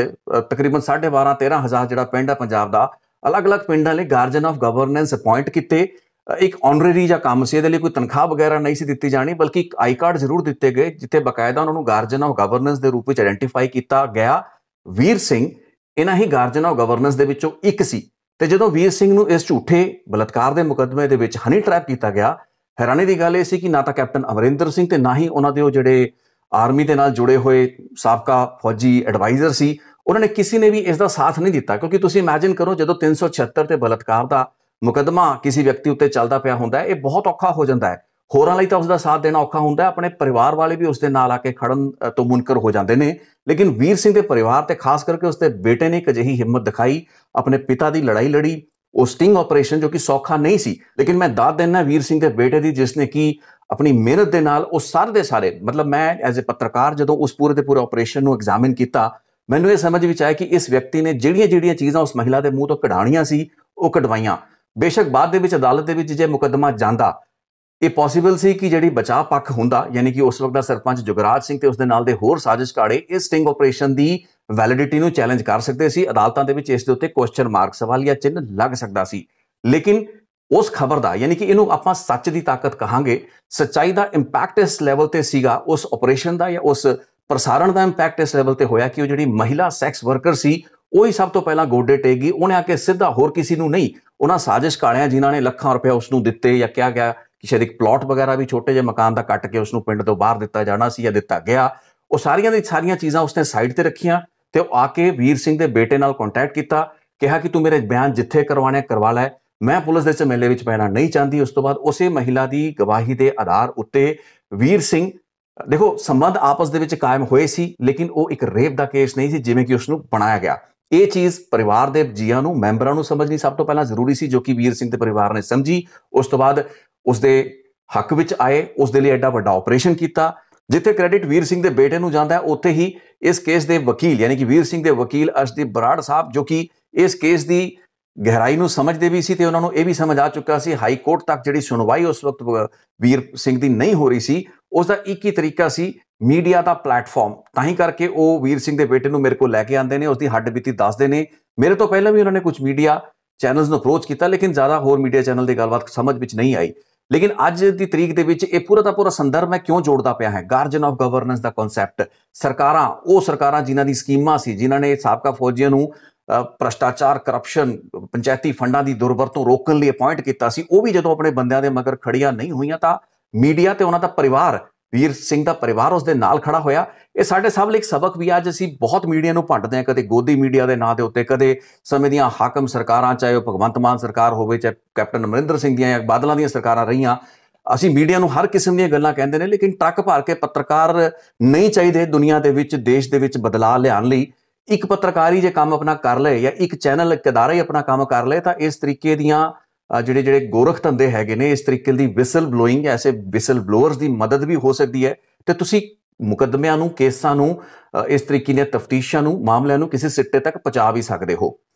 ਤਕਰੀਬਨ 12,500-13,000 ਜਿਹੜਾ ਪਿੰਡ ਹੈ ਪੰਜਾਬ ਦਾ, ਅਲੱਗ-ਅਲੱਗ ਪਿੰਡਾਂ ਲਈ ਗਾਰਜਨ ਆਫ ਗਵਰਨੈਂਸ ਅਪਾਇੰਟ ਕੀਤੇ। ਇੱਕ ਆਨਰੇਰੀ ਜਾਂ ਕੰਮ ਸੀ, ਇਹਦੇ ਲਈ ਕੋਈ ਤਨਖਾਹ ਵਗੈਰਾ ਨਹੀਂ ਸੀ ਦਿੱਤੀ ਜਾਣੀ, ਬਲਕਿ ਇੱਕ ਆਈ ਕਾਰਡ ਜ਼ਰੂਰ ਦਿੱਤੇ ਗਏ ਜਿੱਥੇ ਬਕਾਇਦਾ ਉਹਨਾਂ ਨੂੰ ਗਾਰਜਨ ਆਫ ਗਵਰਨੈਂਸ ਦੇ ਰੂਪ ਵਿੱਚ ਆਇਡੈਂਟੀਫਾਈ ਕੀਤਾ ਗਿਆ। ਵੀਰ ਸਿੰਘ ਇਹਨਾਂ ਹੀ ਗਾਰਜਨ ਆਫ ਗਵਰਨੈਂਸ ਦੇ ਵਿੱਚੋਂ ਇੱਕ ਸੀ। ਤੇ ਜਦੋਂ ਵੀਰ ਸਿੰਘ ਨੂੰ ਇਸ ਝੂਠੇ ਬਲਾਤਕਾਰ ਦੇ ਮੁਕੱਦਮੇ ਦੇ ਵਿੱਚ ਹਨੀ ਟਰੈਪ ਕੀਤਾ ਗਿਆ, ਹੈਰਾਨੀ ਦੀ ਗੱਲ ਇਹ ਸੀ ਕਿ ਨਾ ਤਾਂ ਕੈਪਟਨ ਅਮਰਿੰਦਰ ਸਿੰਘ ਤੇ ਨਾ ਹੀ ਉਹਨਾਂ ਦੇ ਉਹ ਜਿਹੜੇ ਆਰਮੀ ਦੇ ਨਾਲ ਜੁੜੇ ਹੋਏ ਸਾਬਕਾ ਫੌਜੀ ਐਡਵਾਈਜ਼ਰ ਸੀ, ਉਹਨਾਂ ਨੇ ਕਿਸੇ ਨੇ ਵੀ ਇਸ ਦਾ ਸਾਥ ਨਹੀਂ ਦਿੱਤਾ। ਕਿਉਂਕਿ ਤੁਸੀਂ ਇਮੇਜਿਨ ਕਰੋ, ਜਦੋਂ 376 ਤੇ ਬਲਾਤਕਾਰ ਦਾ ਮੁਕੱਦਮਾ ਕਿਸੇ ਵਿਅਕਤੀ ਉੱਤੇ ਚੱਲਦਾ ਪਿਆ ਹੁੰਦਾ ਹੈ, ਇਹ ਬਹੁਤ ਔਖਾ ਹੋ ਜਾਂਦਾ ਹੈ। ਹੋਰਾਂ ਲਈ ਤਾਂ ਉਸਦਾ ਸਾਥ ਦੇਣਾ ਔਖਾ ਹੁੰਦਾ ਹੈ, ਆਪਣੇ ਪਰਿਵਾਰ ਵਾਲੇ ਵੀ ਉਸਦੇ ਨਾਲ ਆ ਕੇ ਖੜਨ ਤੋਂ ਮੁਨਕਰ ਹੋ ਜਾਂਦੇ ਨੇ। ਲੇਕਿਨ ਵੀਰ ਸਿੰਘ ਦੇ ਪਰਿਵਾਰ ਤੇ ਖਾਸ ਕਰਕੇ ਉਸਦੇ ਬੇਟੇ ਨੇ ਇੱਕ ਅਜਿਹੀ ਹਿੰਮਤ ਦਿਖਾਈ, ਆਪਣੇ ਪਿਤਾ ਦੀ ਲੜਾਈ ਲੜੀ। ਉਹ ਸਟਿੰਗ ਆਪਰੇਸ਼ਨ ਜੋ ਕਿ ਸੌਖਾ ਨਹੀਂ ਸੀ, ਲੇਕਿਨ ਮੈਂ ਦਾਦ ਦੇਣਾ ਵੀਰ ਸਿੰਘ ਦੇ ਬੇਟੇ ਦੀ, ਜਿਸਨੇ ਕਿ ਆਪਣੀ ਮਿਹਨਤ ਦੇ ਨਾਲ ਉਹ ਸਾਰੇ ਦੇ ਸਾਰੇ, ਮਤਲਬ ਮੈਂ ਐਜ਼ ਏ ਪੱਤਰਕਾਰ ਜਦੋਂ ਉਸ ਪੂਰੇ ਦੇ ਪੂਰੇ ਆਪਰੇਸ਼ਨ ਨੂੰ ਐਗਜ਼ਾਮਿਨ ਕੀਤਾ, ਮੈਨੂੰ ਇਹ ਸਮਝ ਵਿੱਚ ਆਇਆ ਕਿ ਇਸ ਵਿਅਕਤੀ ਨੇ ਜਿਹੜੀਆਂ ਚੀਜ਼ਾਂ ਉਸ ਮਹਿਲਾ ਦੇ ਮੂੰਹ ਤੋਂ ਕਢਾਉਣੀਆਂ ਸੀ ਉਹ ਕਢਵਾਈਆਂ। ਬੇਸ਼ੱਕ ਬਾਅਦ ਦੇ ਵਿੱਚ ਅਦਾਲਤ ਦੇ ਵਿੱਚ ਜੇ ਮੁਕੱਦਮਾ ਜਾਂਦਾ, ਇਹ ਪੋਸੀਬਲ ਸੀ ਕਿ ਜਿਹੜੀ ਬਚਾਅ ਪੱਖ ਹੁੰਦਾ, ਯਾਨੀ ਕਿ ਉਸ ਵਕਤ ਦਾ ਸਰਪੰਚ ਜੁਗਰਾਜ ਸਿੰਘ ਤੇ ਉਸਦੇ ਨਾਲ ਦੇ ਹੋਰ ਸਾਜ਼ਿਸ਼ਕਾੜੇ ਇਸ ਸਟਿੰਗ ਆਪਰੇਸ਼ਨ ਦੀ ਵੈਲਿਡਿਟੀ ਨੂੰ ਚੈਲੰਜ ਕਰ ਸਕਦੇ ਸੀ। ਅਦਾਲਤਾਂ ਦੇ ਵਿੱਚ ਇਸ ਦੇ ਉੱਤੇ ਕੁਐਸਚਨ ਮਾਰਕ, ਸਵਾਲੀਆ ਚਿੰਨ੍ਹ ਲੱਗ ਸਕਦਾ ਸੀ। ਲੇਕਿਨ ਉਸ ਖਬਰ ਦਾ, ਯਾਨੀ ਕਿ ਇਹਨੂੰ ਆਪਾਂ ਸੱਚ ਦੀ ਤਾਕਤ ਕਹਾਂਗੇ, ਸੱਚਾਈ ਦਾ ਇੰਪੈਕਟ ਇਸ ਲੈਵਲ ਤੇ ਸੀਗਾ, ਉਸ ਆਪਰੇਸ਼ਨ ਦਾ ਜਾਂ ਉਸ ਪ੍ਰਸਾਰਣ ਦਾ ਇੰਪੈਕਟ ਇਸ ਲੈਵਲ ਤੇ ਹੋਇਆ ਕਿ ਉਹ ਜਿਹੜੀ ਮਹਿਲਾ ਸੈਕਸ ਵਰਕਰ ਸੀ, ਉਹੀ ਸਭ ਤੋਂ ਪਹਿਲਾਂ ਗੋਡੇ ਟੇਕੀ। ਉਹਨੇ ਆ ਕੇ ਸਿੱਧਾ, ਹੋਰ ਕਿਸੇ ਨੂੰ ਨਹੀਂ, ਉਹਨਾਂ ਸਾਜ਼ਿਸ਼ਕਾੜਿਆਂ ਜਿਨ੍ਹਾਂ ਨੇ ਲੱਖਾਂ ਰੁਪਏ ਉਸ ਨੂੰ ਦਿੱਤੇ, ਜਾਂ ਕਿਹਾ ਗਿਆ ਕਿ ਸ਼ਾਇਦ ਇੱਕ ਪਲਾਟ ਵਗੈਰਾ ਵੀ ਛੋਟੇ ਜਿਹੇ ਮਕਾਨ ਦਾ ਕੱਟ ਕੇ ਉਸ ਨੂੰ ਪਿੰਡ ਤੋਂ ਬਾਹਰ ਦਿੱਤਾ ਜਾਣਾ ਸੀ ਜਾਂ ਦਿੱਤਾ ਗਿਆ, ਉਹ ਸਾਰੀਆਂ ਦੀ ਸਾਰੀਆਂ ਚੀਜ਼ਾਂ ਉਸਨੇ ਸਾਈਡ ਤੇ ਰੱਖੀਆਂ ਤੇ ਉਹ ਆ ਕੇ ਵੀਰ ਸਿੰਘ ਦੇ ਬੇਟੇ ਨਾਲ ਕੰਟੈਕਟ ਕੀਤਾ, ਕਿਹਾ ਕਿ ਤੂੰ ਮੇਰੇ ਬਿਆਨ ਜਿੱਥੇ ਕਰਵਾਉਣੇ ਕਰਵਾ ਲੈ, ਮੈਂ ਪੁਲਿਸ ਦੇ ਝਮੇਲੇ ਵਿੱਚ ਪੈਣਾ ਨਹੀਂ ਚਾਹੁੰਦੀ। ਉਸ ਤੋਂ ਬਾਅਦ ਉਸੇ ਮਹਿਲਾ ਦੀ ਗਵਾਹੀ ਦੇ ਆਧਾਰ ਉੱਤੇ ਵੀਰ ਸਿੰਘ, ਦੇਖੋ ਸੰਬੰਧ ਆਪਸ ਦੇ ਵਿੱਚ ਕਾਇਮ ਹੋਏ ਸੀ, ਲੇਕਿਨ ਉਹ ਇੱਕ ਰੇਪ ਦਾ ਕੇਸ ਨਹੀਂ ਸੀ ਜਿਵੇਂ ਕਿ ਉਸ ਨੂੰ ਬਣਾਇਆ ਗਿਆ। ਇਹ ਚੀਜ਼ ਪਰਿਵਾਰ ਦੇ ਜੀਆਂ ਨੂੰ, ਮੈਂਬਰਾਂ ਨੂੰ ਸਮਝਣੀ ਸਭ ਤੋਂ ਪਹਿਲਾਂ ਜ਼ਰੂਰੀ ਸੀ, ਜੋ ਕਿ ਵੀਰ ਸਿੰਘ ਦੇ ਪਰਿਵਾਰ ਨੇ ਸਮਝੀ। ਉਸ ਤੋਂ ਬਾਅਦ ਉਸਦੇ ਹੱਕ ਵਿੱਚ ਆਏ, ਉਸ ਦੇ ਲਈ ਐਡਾ ਵੱਡਾ ਆਪਰੇਸ਼ਨ ਕੀਤਾ। ਜਿੱਥੇ ਕ੍ਰੈਡਿਟ ਵੀਰ ਸਿੰਘ ਦੇ ਬੇਟੇ ਨੂੰ ਜਾਂਦਾ ਹੈ, ਉੱਥੇ ਹੀ ਇਸ ਕੇਸ ਦੇ ਵਕੀਲ, ਯਾਨੀ ਕਿ ਵੀਰ ਸਿੰਘ ਦੇ ਵਕੀਲ ਅਰਸ਼ਦੀਪ ਬਰਾੜ ਸਾਹਿਬ, ਜੋ ਕਿ ਇਸ ਕੇਸ ਦੀ ਗਹਿਰਾਈ ਨੂੰ ਸਮਝਦੇ ਵੀ ਸੀ ਤੇ ਉਹਨਾਂ ਨੂੰ ਇਹ ਵੀ ਸਮਝ ਆ ਚੁੱਕਾ ਸੀ, ਹਾਈ ਕੋਰਟ ਤੱਕ ਜਿਹੜੀ ਸੁਣਵਾਈ ਉਸ ਵਕਤ ਵੀਰ ਸਿੰਘ ਦੀ ਨਹੀਂ ਹੋ ਰਹੀ ਸੀ, ਉਸ ਦਾ ਇੱਕ ਹੀ ਤਰੀਕਾ ਸੀ, ਮੀਡੀਆ ਦਾ ਪਲੇਟਫਾਰਮ। ਤਾਂ ਹੀ ਕਰਕੇ ਉਹ ਵੀਰ ਸਿੰਘ ਦੇ ਬੇਟੇ ਨੂੰ ਮੇਰੇ ਕੋਲ ਲੈ ਕੇ ਆਉਂਦੇ ਨੇ, ਉਸਦੀ ਹੱਡ ਬੀਤੀ ਦੱਸਦੇ ਨੇ। ਮੇਰੇ ਤੋਂ ਪਹਿਲਾਂ ਵੀ ਉਹਨਾਂ ਨੇ ਕੁਝ ਮੀਡੀਆ ਚੈਨਲਸ ਨੂੰ ਅਪਰੋਚ ਕੀਤਾ, ਲੇਕਿਨ ਜ਼ਿਆਦਾ ਹੋਰ ਮੀਡੀਆ ਚੈਨਲ ਦੀ ਗੱਲਬਾਤ ਸਮਝ ਵਿੱਚ ਨਹੀਂ ਆਈ। ਲੇਕਿਨ ਅੱਜ ਦੀ ਤਰੀਕ ਦੇ ਵਿੱਚ ਇਹ ਪੂਰਾ ਦਾ ਪੂਰਾ ਸੰਦਰਭ ਮੈਂ ਕਿਉਂ ਜੋੜਦਾ ਪਿਆ ਹੈ, ਗਾਰਜਨ ਆਫ ਗਵਰਨੈਂਸ ਦਾ ਕਨਸੈਪਟ। ਸਰਕਾਰਾਂ, ਉਹ ਸਰਕਾਰਾਂ ਜਿਨ੍ਹਾਂ ਦੀ ਸਕੀਮਾਂ ਸੀ, ਜਿਨ੍ਹਾਂ ਨੇ ਸਾਬਕਾ ਫੌਜੀਆਂ ਨੂੰ ਭ੍ਰਸ਼ਟਾਚਾਰ, ਕਰਪਸ਼ਨ, ਪੰਚਾਇਤੀ ਫੰਡਾਂ ਦੀ ਦੁਰਵਰਤੋਂ ਰੋਕਣ ਲਈ ਅਪਾਇੰਟ ਕੀਤਾ ਸੀ, ਉਹ ਵੀ ਜਦੋਂ ਆਪਣੇ ਬੰਦਿਆਂ ਦੇ ਮਗਰ ਖੜੀਆਂ ਨਹੀਂ ਹੋਈਆਂ ਤਾਂ ਮੀਡੀਆ ਤੇ ਉਹਨਾਂ ਦਾ ਪਰਿਵਾਰ, ਵੀਰ ਸਿੰਘ ਦਾ ਪਰਿਵਾਰ ਉਸ ਦੇ ਨਾਲ ਖੜਾ ਹੋਇਆ। ਇਹ ਸਾਡੇ ਸਭ ਲਈ ਇੱਕ ਸਬਕ ਵੀ, ਅੱਜ ਅਸੀਂ ਬਹੁਤ ਮੀਡੀਆ ਨੂੰ ਭੰਡਦੇ ਹਾਂ, ਕਦੇ ਗੋਦੀ ਮੀਡੀਆ ਦੇ ਨਾਂ ਦੇ ਉੱਤੇ, ਕਦੇ ਸਮੇਂ ਦੀਆਂ ਹਾਕਮ ਸਰਕਾਰਾਂ, ਚਾਹੇ ਉਹ ਭਗਵੰਤ ਮਾਨ ਸਰਕਾਰ ਹੋਵੇ, ਚਾਹੇ ਕੈਪਟਨ ਅਮਰਿੰਦਰ ਸਿੰਘ ਦੀਆਂ ਜਾਂ ਬਾਦਲਾਂ ਦੀਆਂ ਸਰਕਾਰਾਂ ਰਹੀਆਂ, ਅਸੀਂ ਮੀਡੀਆ ਨੂੰ ਹਰ ਕਿਸਮ ਦੀਆਂ ਗੱਲਾਂ ਕਹਿੰਦੇ ਨੇ। ਲੇਕਿਨ ਟਰੱਕ ਭਰ ਕੇ ਪੱਤਰਕਾਰ ਨਹੀਂ ਚਾਹੀਦੇ ਦੁਨੀਆ ਦੇ ਵਿੱਚ, ਦੇਸ਼ ਦੇ ਵਿੱਚ ਬਦਲਾਅ ਲਿਆਉਣ ਲਈ। ਇੱਕ ਪੱਤਰਕਾਰੀ ਜੇ ਕੰਮ ਆਪਣਾ ਕਰ ਲਏ, ਜਾਂ ਇੱਕ ਚੈਨਲ, ਇੱਕ ਅਦਾਰਾ ਹੀ ਆਪਣਾ ਕੰਮ ਕਰ ਲਏ, ਤਾਂ ਇਸ ਤਰੀਕੇ ਦੀਆਂ ਜਿਹੜੇ ਗੋਰਖ ਧੰਦੇ ਹੈਗੇ ਨੇ, ਇਸ ਤਰੀਕੇ ਦੀ ਵਿਸਲ ਬਲੋਇੰਗ, ਐਸੇ ਵਿਸਲ ਬਲੋਅਰਸ ਦੀ ਮਦਦ ਵੀ ਹੋ ਸਕਦੀ ਹੈ ਤੇ ਤੁਸੀਂ ਮੁਕੱਦਮਿਆਂ ਨੂੰ, ਕੇਸਾਂ ਨੂੰ, ਇਸ ਤਰੀਕੇ ਦੀਆਂ ਤਫਤੀਸ਼ਾਂ ਨੂੰ, ਮਾਮਲਿਆਂ ਨੂੰ ਕਿਸੇ ਸਿੱਟੇ ਤੱਕ ਪਹੁੰਚਾ ਵੀ ਸਕਦੇ ਹੋ।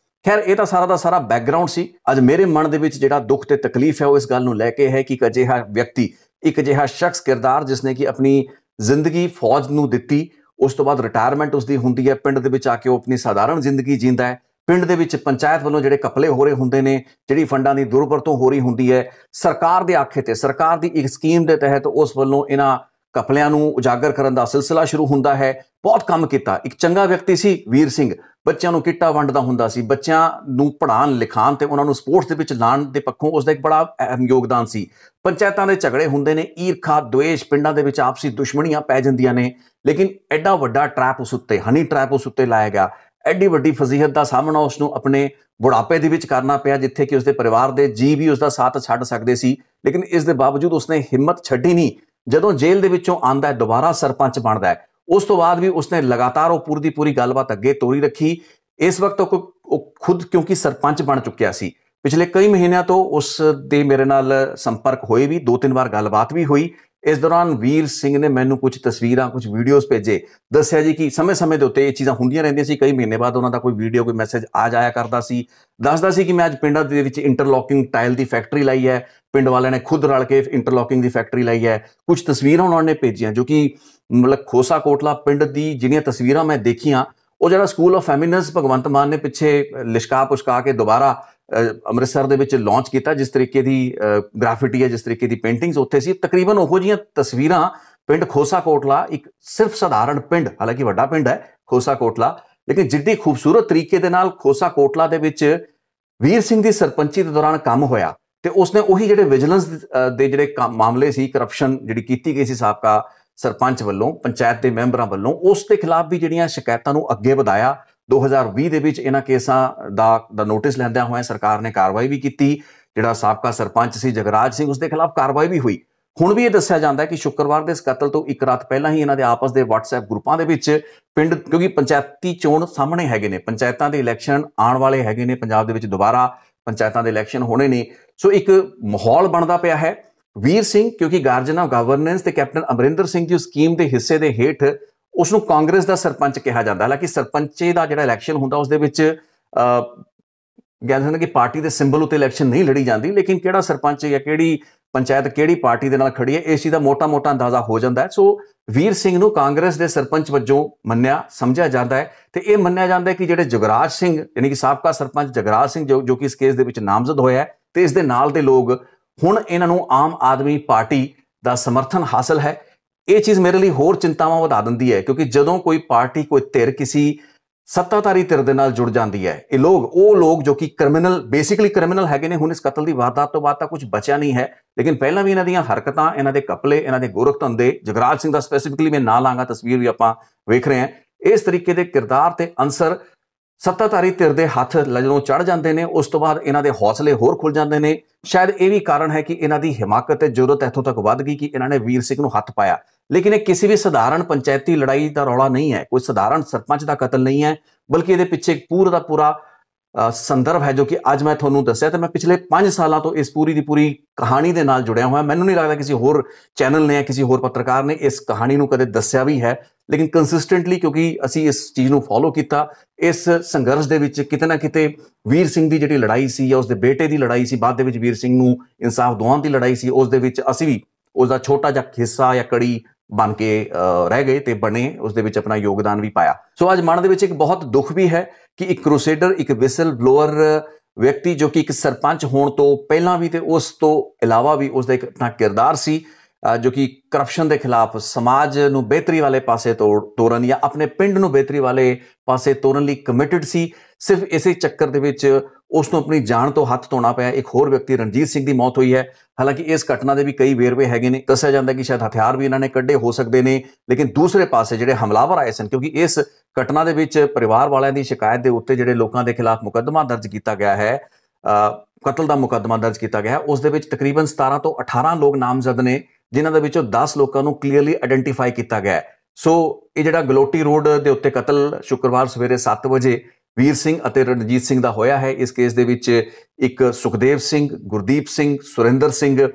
ਖੈਰ, ਇਹ ਤਾਂ ਸਾਰਾ ਦਾ ਸਾਰਾ ਬੈਕਗਰਾਉਂਡ ਸੀ। ਅੱਜ ਮੇਰੇ ਮਨ ਦੇ ਵਿੱਚ ਜਿਹੜਾ ਦੁੱਖ ਤੇ ਤਕਲੀਫ ਹੈ ਉਹ ਇਸ ਗੱਲ ਨੂੰ ਲੈ ਕੇ ਹੈ ਕਿ ਇੱਕ ਅਜਿਹਾ ਵਿਅਕਤੀ, ਇੱਕ ਅਜਿਹਾ ਸ਼ਖਸ, ਕਿਰਦਾਰ, ਜਿਸਨੇ ਕਿ ਆਪਣੀ ਜ਼ਿੰਦਗੀ ਫੌਜ ਨੂੰ ਦਿੱਤੀ, ਉਸ ਤੋਂ ਬਾਅਦ ਰਿਟਾਇਰਮੈਂਟ ਉਸਦੀ ਹੁੰਦੀ ਹੈ, ਪਿੰਡ ਦੇ ਵਿੱਚ ਆ ਕੇ ਉਹ ਆਪਣੀ ਸਾਧਾਰਨ ਜ਼ਿੰਦਗੀ ਜੀਂਦਾ ਹੈ, ਪਿੰਡ ਦੇ ਵਿੱਚ ਪੰਚਾਇਤ ਵੱਲੋਂ ਜਿਹੜੇ ਕਪਲੇ ਹੋ ਰਹੇ ਹੁੰਦੇ ਨੇ, ਜਿਹੜੀ ਫੰਡਾਂ ਦੀ ਦੁਰਵਰਤੋਂ ਹੋ ਰਹੀ ਹੁੰਦੀ ਹੈ, ਸਰਕਾਰ ਦੇ ਆਖੇ ਤੇ ਸਰਕਾਰ ਦੀ ਇੱਕ ਸਕੀਮ ਦੇ ਤਹਿਤ ਉਸ ਵੱਲੋਂ ਇਹਨਾਂ ਕਪਲਿਆਂ ਨੂੰ ਉਜਾਗਰ ਕਰਨ ਦਾ ਸਿਲਸਿਲਾ ਸ਼ੁਰੂ ਹੁੰਦਾ ਹੈ। ਬਹੁਤ ਕੰਮ ਕੀਤਾ। ਇੱਕ ਚੰਗਾ ਵਿਅਕਤੀ ਸੀ ਵੀਰ ਸਿੰਘ, ਬੱਚਿਆਂ ਨੂੰ ਕਿੱਟਾਂ ਵੰਡਦਾ ਹੁੰਦਾ ਸੀ, ਬੱਚਿਆਂ ਨੂੰ ਪੜ੍ਹਾਉਣ ਲਿਖਾਉਣ ਤੇ ਉਹਨਾਂ ਨੂੰ ਸਪੋਰਟਸ ਦੇ ਵਿੱਚ ਲਾਉਣ ਦੇ ਪੱਖੋਂ ਉਸਦਾ ਇੱਕ ਬੜਾ ਅਹਿਮ ਯੋਗਦਾਨ ਸੀ। ਪੰਚਾਇਤਾਂ ਦੇ ਝਗੜੇ ਹੁੰਦੇ ਨੇ, ਈਰਖਾ ਦੁਵੇਸ਼, ਪਿੰਡਾਂ ਦੇ ਵਿੱਚ ਆਪਸੀ ਦੁਸ਼ਮਣੀਆਂ ਪੈ ਜਾਂਦੀਆਂ ਨੇ, ਲੇਕਿਨ ਐਡਾ ਵੱਡਾ ਟਰੈਪ ਉਸ ਉੱਤੇ, ਹਨੀ ਟਰੈਪ ਉਸ ਉੱਤੇ ਲਾਇਆ ਗਿਆ। ਐਡੀ ਵੱਡੀ ਫਜ਼ੀਹਤ ਦਾ ਸਾਹਮਣਾ ਉਸਨੂੰ ਆਪਣੇ ਬੁਢਾਪੇ ਦੇ ਵਿੱਚ ਕਰਨਾ ਪਿਆ, ਜਿੱਥੇ ਕਿ ਉਸਦੇ ਪਰਿਵਾਰ ਦੇ ਜੀ ਵੀ ਉਸਦਾ ਸਾਥ ਛੱਡ ਸਕਦੇ ਸੀ, ਲੇਕਿਨ ਇਸ ਦੇ ਬਾਵਜੂਦ ਉਸਨੇ ਹਿੰਮਤ ਛੱਡੀ ਨਹੀਂ। ਜਦੋਂ ਜੇਲ੍ਹ ਦੇ ਵਿੱਚੋਂ ਆਉਂਦਾ ਹੈ, ਦੁਬਾਰਾ ਸਰਪੰਚ ਬਣਦਾ ਹੈ, ਉਸ ਤੋਂ ਬਾਅਦ ਵੀ ਉਸਨੇ ਲਗਾਤਾਰ ਉਹ ਪੂਰੀ ਦੀ ਪੂਰੀ ਗੱਲਬਾਤ ਅੱਗੇ ਤੋਰੀ ਰੱਖੀ। ਇਸ ਵਕਤ ਉਹ ਖੁਦ ਕਿਉਂਕਿ ਸਰਪੰਚ ਬਣ ਚੁੱਕਿਆ ਸੀ, ਪਿਛਲੇ ਕਈ ਮਹੀਨਿਆਂ ਤੋਂ ਉਸ ਦੇ ਮੇਰੇ ਨਾਲ ਸੰਪਰਕ ਹੋਏ ਵੀ, 2-3 ਵਾਰ ਗੱਲਬਾਤ ਵੀ ਹੋਈ। ਇਸ ਦੌਰਾਨ ਵੀਰ ਸਿੰਘ ਨੇ ਮੈਨੂੰ ਕੁਝ ਤਸਵੀਰਾਂ, ਕੁਝ ਵੀਡੀਓਜ਼ ਭੇਜੇ, ਦੱਸਿਆ ਜੀ ਕਿ ਸਮੇਂ-ਸਮੇਂ ਦੇ ਉੱਤੇ ਇਹ ਚੀਜ਼ਾਂ ਹੁੰਦੀਆਂ ਰਹਿੰਦੀਆਂ ਸੀ। ਕਈ ਮਹੀਨੇ ਬਾਅਦ ਉਹਨਾਂ ਦਾ ਕੋਈ ਵੀਡੀਓ, ਕੋਈ ਮੈਸੇਜ ਆ ਜਾਇਆ ਕਰਦਾ ਸੀ। ਦੱਸਦਾ ਸੀ ਕਿ ਮੈਂ ਅੱਜ ਪਿੰਡਾਂ ਦੇ ਵਿੱਚ ਇੰਟਰਲੋਕਿੰਗ ਟਾਇਲ ਦੀ ਫੈਕਟਰੀ ਲਾਈ ਹੈ, ਪਿੰਡ ਵਾਲਿਆਂ ਨੇ ਖੁਦ ਰਲ ਕੇ ਇੰਟਰਲੋਕਿੰਗ ਦੀ ਫੈਕਟਰੀ ਲਾਈ ਹੈ। ਕੁਝ ਤਸਵੀਰਾਂ ਉਹਨਾਂ ਨੇ ਭੇਜੀਆਂ ਜੋ ਕਿ ਮਤਲਬ ਖੋਸਾ ਕੋਟਲਾ ਪਿੰਡ ਦੀ ਜਿਹੜੀਆਂ ਤਸਵੀਰਾਂ ਮੈਂ ਦੇਖੀਆਂ, ਉਹ ਜਿਹੜਾ ਸਕੂਲ ਆਫ ਫੈਮਿਨਸ ਭਗਵੰਤ ਮਾਨ ਨੇ ਪਿੱਛੇ ਲਿਸ਼ਕਾ ਪੁਸ਼ਕਾ ਕੇ ਦੁਬਾਰਾ ਅੰਮ੍ਰਿਤਸਰ ਦੇ ਵਿੱਚ ਲਾਂਚ ਕੀਤਾ, ਜਿਸ ਤਰੀਕੇ ਦੀ ਗ੍ਰਾਫਿਟੀ ਹੈ, ਜਿਸ ਤਰੀਕੇ ਦੀ ਪੇਂਟਿੰਗਸ ਉੱਥੇ ਸੀ, ਤਕਰੀਬਨ ਉਹੋ ਜਿਹੀਆਂ ਤਸਵੀਰਾਂ ਪਿੰਡ ਖੋਸਾ ਕੋਟਲਾ, ਇੱਕ ਸਿਰਫ ਸਧਾਰਨ ਪਿੰਡ, ਹਾਲਾਂਕਿ ਵੱਡਾ ਪਿੰਡ ਹੈ ਖੋਸਾ ਕੋਟਲਾ, ਲੇਕਿਨ ਜਿੱਡੀ ਖੂਬਸੂਰਤ ਤਰੀਕੇ ਦੇ ਨਾਲ ਖੋਸਾ ਕੋਟਲਾ ਦੇ ਵਿੱਚ ਵੀਰ ਸਿੰਘ ਦੀ ਸਰਪੰਚੀ ਦੇ ਦੌਰਾਨ ਕੰਮ ਹੋਇਆ ਤੇ ਉਸਨੇ ਉਹੀ ਜਿਹੜੇ ਵਿਜੀਲੈਂਸ ਦੇ ਜਿਹੜੇ ਮਾਮਲੇ ਸੀ, ਕਰਪਸ਼ਨ ਜਿਹੜੀ ਕੀਤੀ ਗਈ ਸੀ ਸਾਬਕਾ ਸਰਪੰਚ ਵੱਲੋਂ, ਪੰਚਾਇਤ ਦੇ ਮੈਂਬਰਾਂ ਵੱਲੋਂ, ਉਸ ਦੇ ਖਿਲਾਫ ਵੀ ਜਿਹੜੀਆਂ ਸ਼ਿਕਾਇਤਾਂ ਨੂੰ ਅੱਗੇ ਵਧਾਇਆ। 2020 ਦੇ ਵਿੱਚ ਇਹਨਾਂ ਕੇਸਾਂ ਦਾ ਨੋਟਿਸ ਲੈਂਦਿਆਂ ਹੋਇਆ ਸਰਕਾਰ ਨੇ ਕਾਰਵਾਈ ਵੀ ਕੀਤੀ। ਜਿਹੜਾ ਸਾਬਕਾ ਸਰਪੰਚ ਸੀ ਜਗਰਾਜ ਸਿੰਘ, ਉਸ ਦੇ ਖਿਲਾਫ ਕਾਰਵਾਈ ਵੀ ਹੋਈ। ਹੁਣ ਵੀ ਇਹ ਦੱਸਿਆ ਜਾਂਦਾ ਹੈ ਕਿ ਸ਼ੁੱਕਰਵਾਰ ਦੇ ਇਸ ਕਤਲ ਤੋਂ ਇੱਕ ਰਾਤ ਪਹਿਲਾਂ ਹੀ ਇਹਨਾਂ ਦੇ ਆਪਸ ਦੇ WhatsApp ਗਰੁੱਪਾਂ ਦੇ ਵਿੱਚ ਪਿੰਡ, ਕਿਉਂਕਿ ਪੰਚਾਇਤੀ ਚੋਣ ਸਾਹਮਣੇ ਹੈਗੇ ਨੇ, ਪੰਚਾਇਤਾਂ ਦੇ ਇਲੈਕਸ਼ਨ ਆਉਣ ਵਾਲੇ ਹੈਗੇ ਨੇ, ਪੰਜਾਬ ਦੇ ਵਿੱਚ ਦੁਬਾਰਾ ਪੰਚਾਇਤਾਂ ਦੇ ਇਲੈਕਸ਼ਨ ਹੋਣੇ ਨੇ, ਸੋ ਇੱਕ ਮਾਹੌਲ ਬਣਦਾ ਪਿਆ ਹੈ। ਵੀਰ ਸਿੰਘ ਕਿਉਂਕਿ ਗਾਰਜਨ ਆਫ ਗਵਰਨੈਂਸ ਤੇ ਕੈਪਟਨ ਅਮਰਿੰਦਰ ਸਿੰਘ ਦੀ ਸਕੀਮ ਦੇ ਹਿੱਸੇ ਦੇ ਹੇਠ ਉਸ ਨੂੰ ਕਾਂਗਰਸ ਦਾ ਸਰਪੰਚ ਕਿਹਾ ਜਾਂਦਾ। ਹਾਲਾਂਕਿ ਸਰਪੰਚੇ ਦਾ ਜਿਹੜਾ ਇਲੈਕਸ਼ਨ ਹੁੰਦਾ ਉਸ ਦੇ ਵਿੱਚ ਕਹਿੰਦੇ ਨੇ ਕਿ ਪਾਰਟੀ ਦੇ ਸਿੰਬਲ ਉੱਤੇ ਇਲੈਕਸ਼ਨ ਨਹੀਂ ਲੜੀ ਜਾਂਦੀ, ਲੇਕਿਨ ਕਿਹੜਾ ਸਰਪੰਚ ਜਾਂ ਕਿਹੜੀ ਪੰਚਾਇਤ ਕਿਹੜੀ ਪਾਰਟੀ ਦੇ ਨਾਲ ਖੜੀ ਹੈ, ਇਸ ਚੀਜ਼ ਦਾ ਮੋਟਾ-ਮੋਟਾ ਅੰਦਾਜ਼ਾ ਹੋ ਜਾਂਦਾ ਹੈ। ਸੋ ਵੀਰ ਸਿੰਘ ਨੂੰ ਕਾਂਗਰਸ ਦੇ ਸਰਪੰਚ ਵਜੋਂ ਮੰਨਿਆ ਸਮਝਿਆ ਜਾਂਦਾ ਹੈ ਤੇ ਇਹ ਮੰਨਿਆ ਜਾਂਦਾ ਹੈ ਕਿ ਜਿਹੜੇ ਜਗਰਾਜ ਸਿੰਘ, ਯਾਨੀ ਕਿ ਸਾਬਕਾ ਸਰਪੰਚ ਜਗਰਾਜ ਸਿੰਘ ਜੋ ਕਿ ਇਸ ਕੇਸ ਦੇ ਵਿੱਚ ਨਾਮਜ਼ਦ ਹੋਇਆ ਹੈ, ਤੇ ਇਸ ਦੇ ਨਾਲ ਦੇ ਲੋਕ, ਹੁਣ ਇਹਨਾਂ ਨੂੰ ਆਮ ਆਦਮੀ ਪਾਰਟੀ ਦਾ ਸਮਰਥਨ ਹਾਸਲ ਹੈ। ਇਹ ਚੀਜ਼ ਮੇਰੇ ਲਈ ਹੋਰ ਚਿੰਤਾਵਾਂ ਵਧਾ ਦਿੰਦੀ ਹੈ, ਕਿਉਂਕਿ ਜਦੋਂ ਕੋਈ ਪਾਰਟੀ, ਕੋਈ ਧਿਰ ਕਿਸੇ ਸੱਤਾਧਾਰੀ ਧਿਰ ਦੇ ਨਾਲ ਜੁੜ ਜਾਂਦੀ ਹੈ, ਇਹ ਲੋਕ, ਉਹ ਲੋਕ ਜੋ ਕਿ ਕ੍ਰਿਮੀਨਲ, ਬੇਸਿਕਲੀ ਕ੍ਰਿਮੀਨਲ ਹੈਗੇ ਨੇ, ਹੁਣ ਇਸ ਕਤਲ ਦੀ ਵਾਰਦਾਤ ਤੋਂ ਬਾਅਦ ਤਾਂ ਕੁਝ ਬਚਿਆ ਨਹੀਂ ਹੈ, ਲੇਕਿਨ ਪਹਿਲਾਂ ਵੀ ਇਹਨਾਂ ਦੀਆਂ ਹਰਕਤਾਂ, ਇਹਨਾਂ ਦੇ ਕਪਲੇ, ਇਹਨਾਂ ਦੇ ਗੋਰਖ ਧੰਦੇ, ਜਗਰਾਜ ਸਿੰਘ ਦਾ ਸਪੈਸੀਫਿਕਲੀ ਮੈਂ ਨਾਂ ਲਾਂਗਾ, ਤਸਵੀਰ ਵੀ ਆਪਾਂ ਵੇਖ ਰਹੇ ਹਾਂ, ਇਸ ਤਰੀਕੇ ਦੇ ਕਿਰਦਾਰ ਤੇ ਅੰਸਰ ਸੱਤਾਧਾਰੀ ਧਿਰ ਦੇ ਹੱਥ ਜਦੋਂ ਚੜ ਜਾਂਦੇ ਨੇ, ਉਸ ਤੋਂ ਬਾਅਦ ਇਹਨਾਂ ਦੇ ਹੌਸਲੇ ਹੋਰ ਖੁੱਲ ਜਾਂਦੇ ਨੇ। ਸ਼ਾਇਦ ਇਹ ਵੀ ਕਾਰਨ ਹੈ ਕਿ ਇਹਨਾਂ ਦੀ ਹਿਮਾਕਤ ਤੇ ਜ਼ਰੂਰਤ ਇੱਥੋਂ ਤੱਕ ਵੱਧ ਗਈ ਕਿ ਇਹਨਾਂ ਨੇ ਵੀਰ ਸਿੰਘ ਨੂੰ ਹੱਥ ਪਾਇਆ। ਲੇਕਿਨ ਇਹ ਕਿਸੇ ਵੀ ਸਧਾਰਨ ਪੰਚਾਇਤੀ ਲੜਾਈ ਦਾ ਰੌਲਾ ਨਹੀਂ ਹੈ, ਕੋਈ ਸਧਾਰਨ ਸਰਪੰਚ ਦਾ ਕਤਲ ਨਹੀਂ ਹੈ, ਬਲਕਿ ਇਹਦੇ ਪਿੱਛੇ ਇੱਕ ਪੂਰਾ ਦਾ ਪੂਰਾ ਸੰਦਰਭ ਹੈ ਜੋ ਕਿ ਅੱਜ ਮੈਂ ਤੁਹਾਨੂੰ ਦੱਸਿਆ। ਤੇ ਮੈਂ ਪਿਛਲੇ 5 ਸਾਲਾਂ ਤੋਂ ਇਸ ਪੂਰੀ ਦੀ ਪੂਰੀ ਕਹਾਣੀ ਦੇ ਨਾਲ ਜੁੜਿਆ ਹੋਇਆ। ਮੈਨੂੰ ਨਹੀਂ ਲੱਗਦਾ ਕਿਸੇ ਹੋਰ ਚੈਨਲ ਨੇ, ਕਿਸੇ ਹੋਰ ਪੱਤਰਕਾਰ ਨੇ ਇਸ ਕਹਾਣੀ ਨੂੰ ਕਦੇ ਦੱਸਿਆ ਵੀ ਹੈ, ਲੇਕਿਨ ਕੰਸਿਸਟੈਂਟਲੀ ਕਿਉਂਕਿ ਅਸੀਂ ਇਸ ਚੀਜ਼ ਨੂੰ ਫੋਲੋ ਕੀਤਾ, ਇਸ ਸੰਘਰਸ਼ ਦੇ ਵਿੱਚ ਕਿਤੇ ਨਾ ਕਿਤੇ ਵੀਰ ਸਿੰਘ ਦੀ ਜਿਹੜੀ ਲੜਾਈ ਸੀ ਜਾਂ ਉਸਦੇ ਬੇਟੇ ਦੀ ਲੜਾਈ ਸੀ, ਬਾਅਦ ਦੇ ਵਿੱਚ ਵੀਰ ਸਿੰਘ ਨੂੰ ਇਨਸਾਫ ਦਿਵਾਉਣ ਦੀ ਲੜਾਈ ਸੀ, ਉਸ ਦੇ ਵਿੱਚ ਅਸੀਂ ਵੀ ਉਸਦਾ ਛੋਟਾ ਜਿਹਾ ਹਿੱਸਾ ਜਾਂ ਕੜੀ ਬਣ ਕੇ ਰਹਿ ਗਏ ਤੇ ਬਣੇ, ਉਸ ਦੇ ਵਿੱਚ ਆਪਣਾ ਯੋਗਦਾਨ ਵੀ ਪਾਇਆ। ਸੋ ਅੱਜ ਮਨ ਦੇ ਵਿੱਚ ਇੱਕ ਬਹੁਤ ਦੁੱਖ ਵੀ ਹੈ ਕਿ ਇੱਕ ਕਰੂਸੇਡਰ, ਇੱਕ ਵਿਸਲ ਬਲੋਅਰ ਵਿਅਕਤੀ ਜੋ ਕਿ ਇੱਕ ਸਰਪੰਚ ਹੋਣ ਤੋਂ ਪਹਿਲਾਂ ਵੀ ਤੇ ਉਸ ਤੋਂ ਇਲਾਵਾ ਵੀ ਉਸਦਾ ਇੱਕ ਆਪਣਾ ਕਿਰਦਾਰ ਸੀ ਜੋ ਕਿ ਕਰਪਸ਼ਨ ਦੇ ਖਿਲਾਫ, ਸਮਾਜ ਨੂੰ ਬਿਹਤਰੀ ਵਾਲੇ ਪਾਸੇ ਤੋਰਨ ਜਾਂ ਆਪਣੇ ਪਿੰਡ ਨੂੰ ਬਿਹਤਰੀ ਵਾਲੇ ਪਾਸੇ ਤੋਰਨ ਲਈ ਕਮਿਟਡ ਸੀ। ਸਿਰਫ ਇਸੇ ਚੱਕਰ ਦੇ ਵਿੱਚ ਉਸ ਨੂੰ ਆਪਣੀ ਜਾਨ ਤੋਂ ਹੱਥ ਧੋਣਾ ਪਿਆ। ਇੱਕ ਹੋਰ ਵਿਅਕਤੀ ਰਣਜੀਤ ਸਿੰਘ ਦੀ ਮੌਤ ਹੋਈ ਹੈ। ਹਾਲਾਂਕਿ ਇਸ ਘਟਨਾ ਦੇ ਵੀ ਕਈ ਵੇਰਵੇ ਹੈਗੇ ਨੇ, ਦੱਸਿਆ ਜਾਂਦਾ ਕਿ ਸ਼ਾਇਦ ਹਥਿਆਰ ਵੀ ਇਹਨਾਂ ਨੇ ਕੱਢੇ ਹੋ ਸਕਦੇ ਨੇ, ਲੇਕਿਨ ਦੂਸਰੇ ਪਾਸੇ ਜਿਹੜੇ ਹਮਲਾਵਰ ਆਏ ਸਨ, ਕਿਉਂਕਿ ਇਸ ਘਟਨਾ ਦੇ ਵਿੱਚ ਪਰਿਵਾਰ ਵਾਲਿਆਂ ਦੀ ਸ਼ਿਕਾਇਤ ਦੇ ਉੱਤੇ ਜਿਹੜੇ ਲੋਕਾਂ ਦੇ ਖਿਲਾਫ ਮੁਕੱਦਮਾ ਦਰਜ ਕੀਤਾ ਗਿਆ ਹੈ, ਕਤਲ ਦਾ ਮੁਕੱਦਮਾ ਦਰਜ ਕੀਤਾ ਗਿਆ ਹੈ, ਉਸ ਦੇ ਵਿੱਚ ਤਕਰੀਬਨ 17 ਤੋਂ 18 ਲੋਕ ਨਾਮਜ਼ਦ ਨੇ, ਜਿਨ੍ਹਾਂ ਦੇ ਵਿੱਚੋਂ 10 ਲੋਕਾਂ ਨੂੰ ਕਲੀਅਰਲੀ ਆਇਡੈਂਟੀਫਾਈ ਕੀਤਾ ਗਿਆ ਹੈ। ਸੋ ਇਹ ਜਿਹੜਾ ਗਲੋਟੀ ਰੋਡ ਦੇ ਉੱਤੇ ਕਤਲ ਸ਼ੁੱਕਰਵਾਰ ਸਵੇਰੇ 7 ਵਜੇ ਵੀਰ ਸਿੰਘ ਅਤੇ ਰਣਜੀਤ ਸਿੰਘ ਦਾ ਹੋਇਆ ਹੈ। ਇਸ ਕੇਸ ਦੇ ਵਿੱਚ ਇੱਕ ਸੁਖਦੇਵ ਸਿੰਘ, ਗੁਰਦੀਪ ਸਿੰਘ, ਸੁਰਿੰਦਰ ਸਿੰਘ,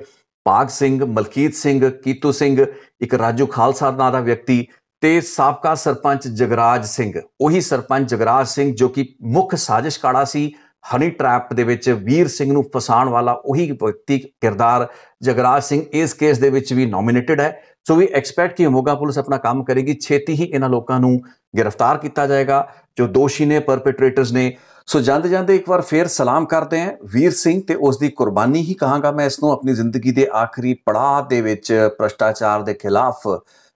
ਭਾਗ ਸਿੰਘ, ਮਲਕੀਤ ਸਿੰਘ, ਕੀਤੂ ਸਿੰਘ, ਇੱਕ ਰਾਜੂ ਖਾਲਸਾ ਨਾਂ ਦਾ ਵਿਅਕਤੀ ਤੇ ਸਾਬਕਾ ਸਰਪੰਚ ਜਗਰਾਜ ਸਿੰਘ, ਉਹੀ ਸਰਪੰਚ ਜਗਰਾਜ ਸਿੰਘ ਜੋ ਕਿ ਮੁੱਖ ਸਾਜ਼ਿਸ਼ਕਾਰਾ ਸੀ ਹਨੀ ਟਰੈਪ ਦੇ ਵਿੱਚ ਵੀਰ ਸਿੰਘ ਨੂੰ ਫਸਾਉਣ ਵਾਲਾ, ਉਹੀ ਵਿਅਕਤੀ ਕਿਰਦਾਰ ਜਗਰਾਜ ਸਿੰਘ ਇਸ ਕੇਸ ਦੇ ਵਿੱਚ ਵੀ ਨੋਮੀਨੇਟਡ ਹੈ। ਸੋ ਵੀ ਐਕਸਪੈਕਟ ਕਿ ਮੋਗਾ ਪੁਲਿਸ ਆਪਣਾ ਕੰਮ ਕਰੇਗੀ, ਛੇਤੀ ਹੀ ਇਹਨਾਂ ਲੋਕਾਂ ਨੂੰ ਗ੍ਰਿਫਤਾਰ ਕੀਤਾ ਜਾਏਗਾ ਜੋ ਦੋਸ਼ੀ ਨੇ, ਪਰਪੇਟ੍ਰੇਟਰਸ ਨੇ। ਸੋ ਜਾਂਦੇ ਜਾਂਦੇ ਇੱਕ ਵਾਰ ਫੇਰ ਸਲਾਮ ਕਰਦੇ ਹਾਂ ਵੀਰ ਸਿੰਘ ਤੇ ਉਸ ਦੀ ਕੁਰਬਾਨੀ ਹੀ ਕਹਾਂਗਾ ਮੈਂ ਇਸ ਨੂੰ। ਆਪਣੀ ਜ਼ਿੰਦਗੀ ਦੇ ਆਖਰੀ ਪੜਾਅ ਦੇ ਵਿੱਚ ਭ੍ਰਸ਼ਟਾਚਾਰ ਦੇ ਖਿਲਾਫ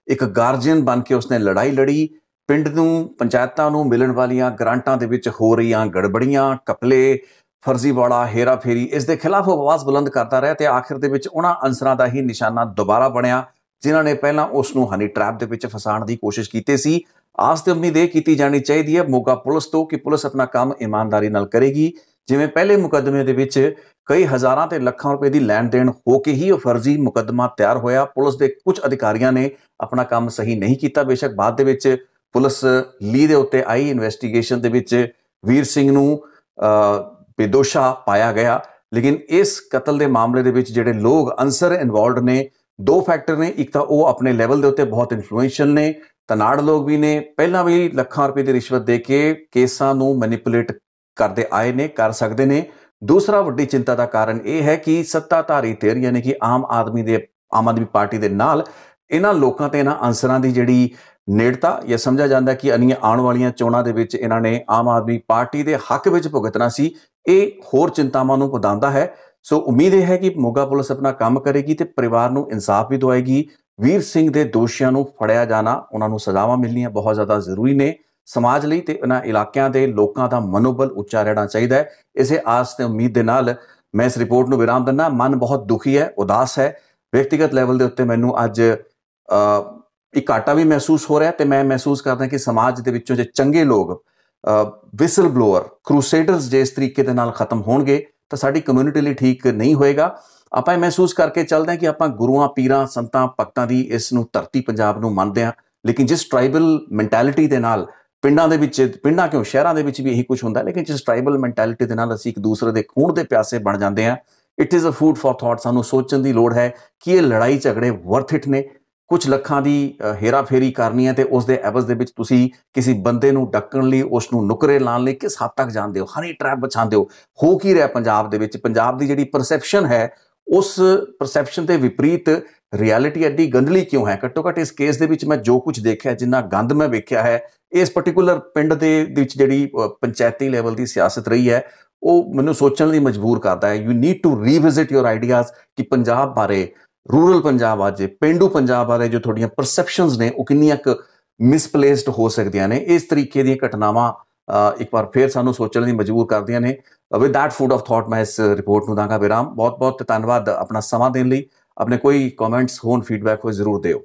ਇੱਕ ਗਾਰਜੀਅਨ ਬਣ ਕੇ ਉਸਨੇ ਲੜਾਈ ਲੜੀ। ਪਿੰਡ ਨੂੰ, ਪੰਚਾਇਤਾਂ ਨੂੰ ਮਿਲਣ ਵਾਲੀਆਂ ਗ੍ਰਾਂਟਾਂ ਦੇ ਵਿੱਚ ਹੋ ਰਹੀਆਂ ਗੜਬੜੀਆਂ, ਘਪਲੇ, ਫਰਜ਼ੀਵਾੜਾ, ਹੇਰਾਫੇਰੀ, ਇਸ ਦੇ ਖਿਲਾਫ ਆਵਾਜ਼ ਬੁਲੰਦ ਕਰਦਾ ਰਿਹਾ ਤੇ ਆਖਿਰ ਦੇ ਵਿੱਚ ਉਹਨਾਂ ਅਨਸਰਾਂ ਦਾ ਹੀ ਨਿਸ਼ਾਨਾ ਦੁਬਾਰਾ ਬਣਿਆ ਜਿਨ੍ਹਾਂ ਨੇ ਪਹਿਲਾਂ ਉਸ ਨੂੰ ਹਨੀ ਟਰੈਪ ਦੇ ਵਿੱਚ ਫਸਾਉਣ ਦੀ ਕੋਸ਼ਿਸ਼ ਕੀਤੀ ਸੀ। ਆਸ ਤੇ ਉਮੀਦ ਇਹ ਕੀਤੀ ਜਾਣੀ ਚਾਹੀਦੀ ਹੈ ਮੋਗਾ ਪੁਲਿਸ ਤੋਂ ਕਿ ਪੁਲਿਸ ਆਪਣਾ ਕੰਮ ਇਮਾਨਦਾਰੀ ਨਾਲ ਕਰੇਗੀ। ਜਿਵੇਂ ਪਹਿਲੇ ਮੁਕੱਦਮੇ ਦੇ ਵਿੱਚ ਕਈ ਹਜ਼ਾਰਾਂ ਤੇ ਲੱਖਾਂ ਰੁਪਏ ਦੀ ਲੈਣ ਦੇਣ ਹੋ ਕੇ ਹੀ ਉਹ ਫਰਜ਼ੀ ਮੁਕੱਦਮਾ ਤਿਆਰ ਹੋਇਆ। ਪੁਲਿਸ ਦੇ ਕੁਝ ਅਧਿਕਾਰੀਆਂ ਨੇ ਆਪਣਾ ਕੰਮ ਸਹੀ ਨਹੀਂ ਕੀਤਾ। ਬੇਸ਼ੱਕ ਬਾਅਦ ਦੇ ਵਿੱਚ ਪੁਲਿਸ ਲੀਹ ਦੇ ਉੱਤੇ ਆਈ ਇਨਵੈਸਟੀਗੇਸ਼ਨ ਦੇ ਵਿੱਚ ਵੀਰ ਸਿੰਘ ਨੂੰ ਬੇਦੋਸ਼ਾ ਪਾਇਆ ਗਿਆ, ਲੇਕਿਨ ਇਸ ਕਤਲ ਦੇ ਮਾਮਲੇ ਦੇ ਵਿੱਚ ਜਿਹੜੇ ਲੋਕ ਅਨਸਰ ਇਨਵੋਲਵਡ ਨੇ, ਦੋ ਫੈਕਟਰ ਨੇ। ਇੱਕ ਤਾਂ ਉਹ ਆਪਣੇ ਲੈਵਲ ਦੇ ਉੱਤੇ ਬਹੁਤ ਇਨਫਲੂਐਂਸ਼ੀਅਲ ਨੇ, ਤਨਾੜ ਲੋਕ ਵੀ ਨੇ, ਪਹਿਲਾਂ ਵੀ ਲੱਖਾਂ ਰੁਪਏ ਦੀ ਰਿਸ਼ਵਤ ਦੇ ਕੇ ਕੇਸਾਂ ਨੂੰ ਮੈਨੀਪੂਲੇਟ ਕਰਦੇ ਆਏ ਨੇ, ਕਰ ਸਕਦੇ ਨੇ। ਦੂਸਰਾ ਵੱਡੀ ਚਿੰਤਾ ਦਾ ਕਾਰਨ ਇਹ ਹੈ ਕਿ ਸੱਤਾਧਾਰੀ ਧਿਰ ਯਾਨੀ ਕਿ ਆਮ ਆਦਮੀ ਪਾਰਟੀ ਦੇ ਨਾਲ ਇਹਨਾਂ ਲੋਕਾਂ ਤੇ ਇਹਨਾਂ ਅਨਸਰਾਂ ਦੀ ਜਿਹੜੀ ਨੇੜਤਾ, ਜਾਂ ਸਮਝਿਆ ਜਾਂਦਾ ਕਿ ਆਉਣ ਵਾਲੀਆਂ ਚੋਣਾਂ ਦੇ ਵਿੱਚ ਇਹਨਾਂ ਨੇ ਆਮ ਆਦਮੀ ਪਾਰਟੀ ਦੇ ਹੱਕ ਵਿੱਚ ਭੁਗਤਣਾ ਸੀ, ਇਹ ਹੋਰ ਚਿੰਤਾਵਾਂ ਨੂੰ ਵਧਾਉਂਦਾ ਹੈ। ਸੋ ਉਮੀਦ ਇਹ ਹੈ ਕਿ ਮੋਗਾ ਪੁਲਿਸ ਆਪਣਾ ਕੰਮ ਕਰੇਗੀ ਤੇ ਪਰਿਵਾਰ ਨੂੰ ਇਨਸਾਫ ਵੀ ਦਵਾਏਗੀ। ਵੀਰ ਸਿੰਘ ਦੇ ਦੋਸ਼ੀਆਂ ਨੂੰ ਫੜਿਆ ਜਾਣਾ, ਉਹਨਾਂ ਨੂੰ ਸਜ਼ਾਵਾਂ ਮਿਲਣੀਆਂ ਬਹੁਤ ਜ਼ਿਆਦਾ ਜ਼ਰੂਰੀ ਨੇ ਸਮਾਜ ਲਈ ਤੇ ਇਹਨਾਂ ਇਲਾਕਿਆਂ ਦੇ ਲੋਕਾਂ ਦਾ ਮਨੋਬਲ ਉੱਚਾ ਰਹਿਣਾ ਚਾਹੀਦਾ ਹੈ। ਇਸੇ ਆਸ ਤੇ ਉਮੀਦ ਦੇ ਨਾਲ ਮੈਂ ਇਸ ਰਿਪੋਰਟ ਨੂੰ ਵਿਰਾਮ ਦਿੰਦਾ। ਮਨ ਬਹੁਤ ਦੁਖੀ ਹੈ, ਉਦਾਸ ਹੈ। ਵਿਅਕਤੀਗਤ ਲੈਵਲ ਦੇ ਉੱਤੇ ਮੈਨੂੰ ਅੱਜ ਇੱਕ ਘਾਟਾ ਵੀ ਮਹਿਸੂਸ ਹੋ ਰਿਹਾ ਤੇ ਮੈਂ ਮਹਿਸੂਸ ਕਰਦਾ ਕਿ ਸਮਾਜ ਦੇ ਵਿੱਚੋਂ ਜੇ ਚੰਗੇ ਲੋਕ, ਵਿਸਲ ਬਲੋਅਰ, ਕਰੂਸੇਡਰਸ ਜੇ ਇਸ ਤਰੀਕੇ ਦੇ ਨਾਲ ਖਤਮ ਹੋਣਗੇ ਤਾਂ ਸਾਡੀ ਕਮਿਊਨਿਟੀ ਲਈ ਠੀਕ ਨਹੀਂ ਹੋਏਗਾ। ਆਪਾਂ ਇਹ ਮਹਿਸੂਸ ਕਰਕੇ ਚੱਲਦੇ ਹਾਂ ਕਿ ਆਪਾਂ ਗੁਰੂਆਂ, ਪੀਰਾਂ, ਸੰਤਾਂ, ਭਗਤਾਂ ਦੀ ਇਸ ਨੂੰ ਧਰਤੀ ਪੰਜਾਬ ਨੂੰ ਮੰਨਦੇ ਹਾਂ, ਲੇਕਿਨ ਜਿਸ ਟਰਾਈਬਲ ਮੈਂਟੈਲਿਟੀ ਦੇ ਨਾਲ ਪਿੰਡਾਂ ਦੇ ਵਿੱਚ, ਪਿੰਡਾਂ ਕਿਉਂ ਸ਼ਹਿਰਾਂ ਦੇ ਵਿੱਚ ਵੀ ਇਹੀ ਕੁਝ ਹੁੰਦਾ, ਲੇਕਿਨ ਜਿਸ ਟਰਾਈਬਲ ਮੈਂਟੈਲਿਟੀ ਦੇ ਨਾਲ ਅਸੀਂ ਇੱਕ ਦੂਸਰੇ ਦੇ ਖੂਨ ਦੇ ਪਿਆਸੇ ਬਣ ਜਾਂਦੇ ਹਾਂ, it is a food for thought. ਸਾਨੂੰ ਸੋਚਣ ਦੀ ਲੋੜ ਹੈ ਕਿ ਇਹ ਲੜਾਈ ਝਗੜੇ ਵਰਥ ਇਟ ਨੇ। ਕੁਝ ਲੱਖਾਂ ਦੀ ਹੇਰਾਫੇਰੀ ਕਰਨੀ ਹੈ ਤੇ ਉਸ ਦੇ ਐਵਜ਼ ਦੇ ਵਿੱਚ ਤੁਸੀਂ ਕਿਸੇ ਬੰਦੇ ਨੂੰ ਡੱਕਣ ਲਈ, ਉਸ ਨੂੰ ਨੁਕਰੇ ਲਾਉਣ ਲਈ ਕਿਸ ਹੱਦ ਤੱਕ ਜਾਂਦੇ ਹੋ, ਹਨੀ ਟਰੈਪ ਵਿਛਾਉਂਦੇ ਹੋ ਕੀ ਰਿਹਾ ਪੰਜਾਬ ਦੇ ਵਿੱਚ। ਪੰਜਾਬ ਦੀ ਜਿਹੜੀ ਪਰਸੈਪਸ਼ਨ ਹੈ ਉਸ ਪਰਸੈਪਸ਼ਨ ਦੇ ਵਿਪਰੀਤ ਰਿਐਲਿਟੀ ਐਡੀ ਗੰਦਲੀ ਕਿਉਂ ਹੈ? ਘੱਟੋ ਘੱਟ ਇਸ ਕੇਸ ਦੇ ਵਿੱਚ ਮੈਂ ਜੋ ਕੁਝ ਦੇਖਿਆ, ਜਿੰਨਾ ਗੰਦ ਮੈਂ ਵੇਖਿਆ ਹੈ, ਇਸ ਪਾਰਟਿਕੂਲਰ ਪਿੰਡ ਦੇ ਵਿੱਚ ਜਿਹੜੀ ਪੰਚਾਇਤੀ ਲੈਵਲ ਦੀ ਸਿਆਸਤ ਰਹੀ ਹੈ, ਉਹ ਮੈਨੂੰ ਸੋਚਣ ਲਈ ਮਜਬੂਰ ਕਰਦਾ ਹੈ। You need to revisit your ideas ਕਿ ਪੰਜਾਬ ਬਾਰੇ, ਰੂਰਲ ਪੰਜਾਬ ਬਾਰੇ, ਪੇਂਡੂ ਪੰਜਾਬ ਬਾਰੇ ਜੋ ਤੁਹਾਡੀਆਂ ਪਰਸੈਪਸ਼ਨਸ ਨੇ ਉਹ ਕਿੰਨੀਆਂ ਕੁ ਮਿਸਪਲੇਸਡ ਹੋ ਸਕਦੀਆਂ ਨੇ। ਇਸ ਤਰੀਕੇ ਦੀਆਂ ਘਟਨਾਵਾਂ ਇੱਕ ਵਾਰ ਫੇਰ ਸਾਨੂੰ ਸੋਚਣ ਲਈ ਮਜਬੂਰ ਕਰਦੀਆਂ ਨੇ। With that food of thought ਮੈਂ ਇਸ ਰਿਪੋਰਟ ਨੂੰ ਦਾਂਗਾ ਵਿਰਾਮ। ਬਹੁਤ ਬਹੁਤ ਧੰਨਵਾਦ ਆਪਣਾ ਸਮਾਂ ਦੇਣ ਲਈ। ਆਪਣੇ ਕੋਈ ਕਮੈਂਟਸ ਹੋਣ, ਫੀਡਬੈਕ ਹੋਏ ਜ਼ਰੂਰ ਦਿਓ।